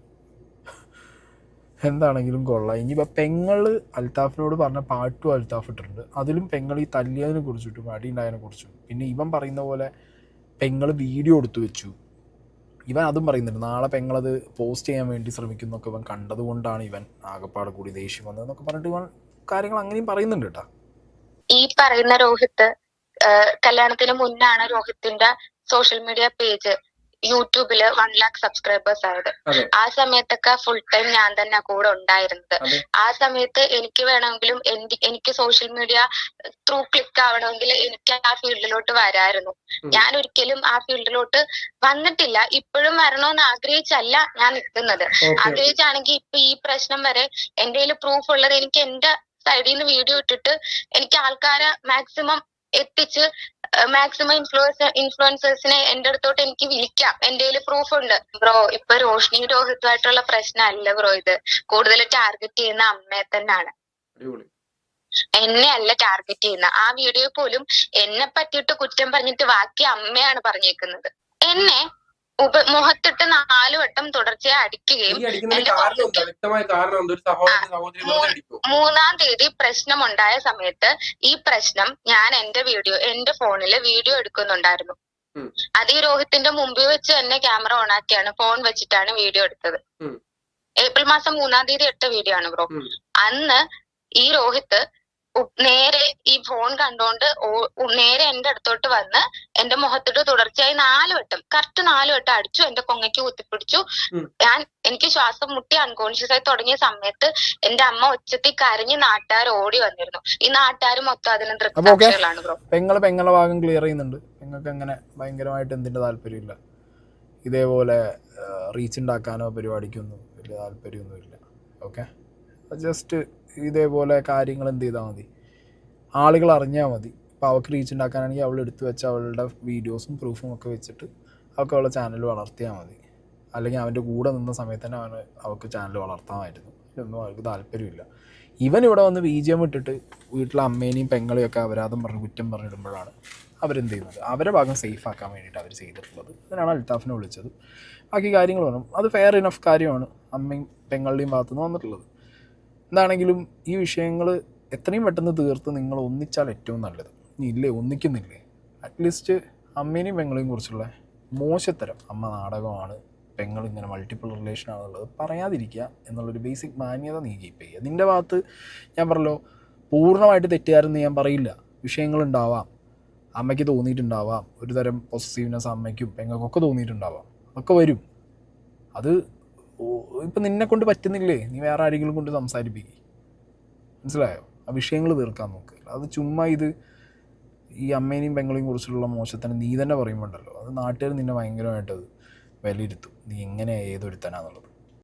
എന്താണെങ്കിലും കൊള്ളാം. ഇനിയിപ്പോൾ പെങ്ങൾ അൽത്താഫിനോട് പറഞ്ഞ പാട്ടും അൽത്താഫ് ഇട്ടിട്ടുണ്ട്. അതിലും പെങ്ങൾ ഈ തല്ലിയതിനെ കുറിച്ചിട്ടും അടിയുണ്ടായതിനെ കുറിച്ചും, പിന്നെ ഇവൻ പറയുന്ന പോലെ പെങ്ങൾ വീഡിയോ എടുത്തു വെച്ചു, ഇവൻ അതും പറയുന്നുണ്ട്. നാളെ പെങ്ങളത് പോസ്റ്റ് ചെയ്യാൻ വേണ്ടി ശ്രമിക്കുന്നൊക്കെ ഇവൻ കണ്ടതുകൊണ്ടാണ് ഇവൻ ആകപ്പാടെ കൂടി ദേഷ്യം വന്നതെന്നൊക്കെ പറഞ്ഞിട്ട് ഇവൻ കാര്യങ്ങൾ അങ്ങനെയും പറയുന്നുണ്ട് കേട്ടോ. ഈ പറയുന്ന രോഹിത്ത് കല്യാണത്തിന് മുന്നാണ് രോഹിത്തിന്റെ സോഷ്യൽ മീഡിയ പേജ് യൂട്യൂബില് 1 lakh സബ്സ്ക്രൈബേഴ്സ് ആയത്. ആ സമയത്തൊക്കെ ഫുൾ ടൈം ഞാൻ തന്നെ കൂടെ ഉണ്ടായിരുന്നത്. ആ സമയത്ത് എനിക്ക് വേണമെങ്കിലും എനിക്ക് സോഷ്യൽ മീഡിയ ത്രൂ ക്ലിക്ക് ആവണമെങ്കിൽ എനിക്ക് ആ ഫീൽഡിലോട്ട് വരായിരുന്നു. ഞാൻ ഒരിക്കലും ആ ഫീൽഡിലോട്ട് വന്നിട്ടില്ല. ഇപ്പോഴും വരണമെന്ന് ആഗ്രഹിച്ചല്ല ഞാൻ നിൽക്കുന്നത്. ആഗ്രഹിച്ചാണെങ്കിൽ ഇപ്പൊ ഈ പ്രശ്നം വരെ എന്റെ കയ്യിൽ പ്രൂഫ് ഉള്ളത്, എനിക്ക് എന്റെ സൈഡിൽ നിന്ന് വീഡിയോ ഇട്ടിട്ട് എനിക്ക് ആൾക്കാരെ മാക്സിമം എത്തിച്ച് മാക്സിമം ഇൻഫ്ലുവൻസേഴ്സിനെ എന്റെ അടുത്തോട്ട് എനിക്ക് വിളിക്കാം. എന്റെ കയ്യിൽ പ്രൂഫ് ഉണ്ട് ബ്രോ. ഇപ്പൊ റോഷ്നി രോഹിത്തുമായിട്ടുള്ള പ്രശ്നമല്ല ബ്രോ, ഇത് കൂടുതൽ ടാർഗറ്റ് ചെയ്യുന്ന അമ്മയെ തന്നെയാണ്. എന്നെ അല്ല ടാർഗറ്റ് ചെയ്യുന്ന. ആ വീഡിയോ പോലും എന്നെ പറ്റിയിട്ട് കുറ്റം പറഞ്ഞിട്ട് ബാക്കി അമ്മയാണ് പറഞ്ഞേക്കുന്നത്. എന്നെ മുഖത്തിട്ട് 4 വട്ടം തുടർച്ചയായി അടിക്കുകയും മൂന്നാം തീയതി പ്രശ്നമുണ്ടായ സമയത്ത് ഈ പ്രശ്നം ഞാൻ എന്റെ ഫോണില് വീഡിയോ എടുക്കുന്നുണ്ടായിരുന്നു. അത് ഈ രോഹിത്തിന്റെ മുമ്പിൽ വെച്ച് തന്നെ ക്യാമറ ഓൺ ആക്കിയാണ്, ഫോൺ വെച്ചിട്ടാണ് വീഡിയോ എടുത്തത്. ഏപ്രിൽ മാസം 3-ാം തീയതി എടുത്ത വീഡിയോ ആണ് ബ്രോ. അന്ന് ഈ രോഹിത്ത് നേരെ ഈ ഫോൺ കണ്ടോണ്ട് നേരെ എന്റെ അടുത്തോട്ട് വന്ന് എന്റെ മുഖത്തിട്ട് തുടർച്ചയായി 4 വട്ടം, കറക്റ്റ് 4 വട്ടം അടിച്ചു. എന്റെ കൊങ്ങയ്ക്ക് കുത്തിപ്പിടിച്ചു. എനിക്ക് ശ്വാസം മുട്ടി അൺകോൺഷ്യസ് ആയി തുടങ്ങിയ സമയത്ത് എന്റെ അമ്മ ഒച്ചത്തിൽ കരഞ്ഞ് നാട്ടുകാർ ഓടി വന്നിരുന്നു. ഈ നാട്ടുകാർ മൊത്തം അതിന് ദൃക്സാക്ഷികളാണ് ബ്രോ. പെങ്ങളെ ഭാഗം ക്ലിയർ ചെയ്യുന്നുണ്ട്. നിങ്ങൾക്ക് അങ്ങനെ ഭയങ്കരമായിട്ട് എന്തിന്റെ താല്പര്യമില്ല, ഇതേപോലെ റീച്ച് ഉണ്ടാക്കാനോ പരിപാടിക്കൊന്നും വലിയ താല്പര്യമൊന്നുമില്ല. ഓക്കെ, ജസ്റ്റ് ഇതേപോലെ കാര്യങ്ങൾ എന്ത് ചെയ്താൽ മതി, ആളുകൾ അറിഞ്ഞാൽ മതി. ഇപ്പോൾ അവൾക്ക് റീച്ച് ഉണ്ടാക്കാനാണെങ്കിൽ അവൾ എടുത്തു വെച്ച അവളുടെ വീഡിയോസും പ്രൂഫും ഒക്കെ വെച്ചിട്ട് അവൾക്ക് അവളുടെ ചാനൽ വളർത്തിയാൽ മതി. അല്ലെങ്കിൽ അവൻ്റെ കൂടെ നിന്ന സമയത്ത് തന്നെ അവൾക്ക് ചാനൽ വളർത്താമായിരുന്നു. ഇതൊന്നും അവൾക്ക് താല്പര്യമില്ല. ഇവൻ ഇവിടെ വന്ന് BGM ഇട്ടിട്ട് വീട്ടിലെ അമ്മേനെയും പെങ്ങളെയും ഒക്കെ അപരാധം പറഞ്ഞ് കുറ്റം പറഞ്ഞിടുമ്പോഴാണ് അവരെന്ത് ചെയ്യുന്നത്, അവരെ ഭാഗം സേഫ് ആക്കാൻ വേണ്ടിയിട്ട് അവർ ചെയ്തിട്ടുള്ളത്. അതിനാണ് അൽത്താഫിനെ വിളിച്ചത്. ബാക്കി കാര്യങ്ങൾ പറഞ്ഞു. അത് ഫെയർ ഇനഫ് കാര്യമാണ് അമ്മയും പെങ്ങളുടെയും ഭാഗത്തുനിന്ന് വന്നിട്ടുള്ളത്. എന്താണെങ്കിലും ഈ വിഷയങ്ങൾ എത്രയും പെട്ടെന്ന് തീർത്ത് നിങ്ങൾ ഒന്നിച്ചാൽ ഏറ്റവും നല്ലത്. ഇനി ഇല്ലേ, ഒന്നിക്കുന്നില്ലേ, അറ്റ്ലീസ്റ്റ് അമ്മേനെയും പെങ്ങളെയും കുറിച്ചുള്ള മോശത്തരം, അമ്മ നാടകമാണ്, പെങ്ങൾ ഇങ്ങനെ മൾട്ടിപ്പിൾ റിലേഷനാണെന്നുള്ളത് പറയാതിരിക്കുക എന്നുള്ളൊരു ബേസിക് മാന്യത നീ കീപ്പ് ചെയ്യുക. നിൻ്റെ ഭാഗത്ത് ഞാൻ പറഞ്ഞല്ലോ, പൂർണ്ണമായിട്ട് തെറ്റുകാരെന്ന് ഞാൻ പറയില്ല. വിഷയങ്ങളുണ്ടാവാം, അമ്മയ്ക്ക് തോന്നിയിട്ടുണ്ടാവാം, ഒരു തരം പൊസസീവ്നെസ് അമ്മയ്ക്കും പെങ്ങൾക്കൊക്കെ തോന്നിയിട്ടുണ്ടാവാം, ഒക്കെ വരും. അത് ഇപ്പം നിന്നെ കൊണ്ട് പറ്റുന്നില്ലേ, നീ വേറെ ആരെങ്കിലും കൊണ്ട് സംസാരിപ്പിക്കുക. മനസ്സിലായോ? ആ വിഷയങ്ങൾ തീർക്കാൻ നോക്കുക. അത് ചുമ്മാ ഇത് ഈ അമ്മേനെയും പെങ്ങളെയും കുറിച്ചുള്ള മോശത്തിന് നീ തന്നെ പറയുമ്പോണ്ടല്ലോ, അത് നാട്ടുകാർ നിന്നെ ഭയങ്കരമായിട്ടത് വിലയിരുത്തും, നീ എങ്ങനെ ഏതൊരുത്തനാന്നുള്ളത്.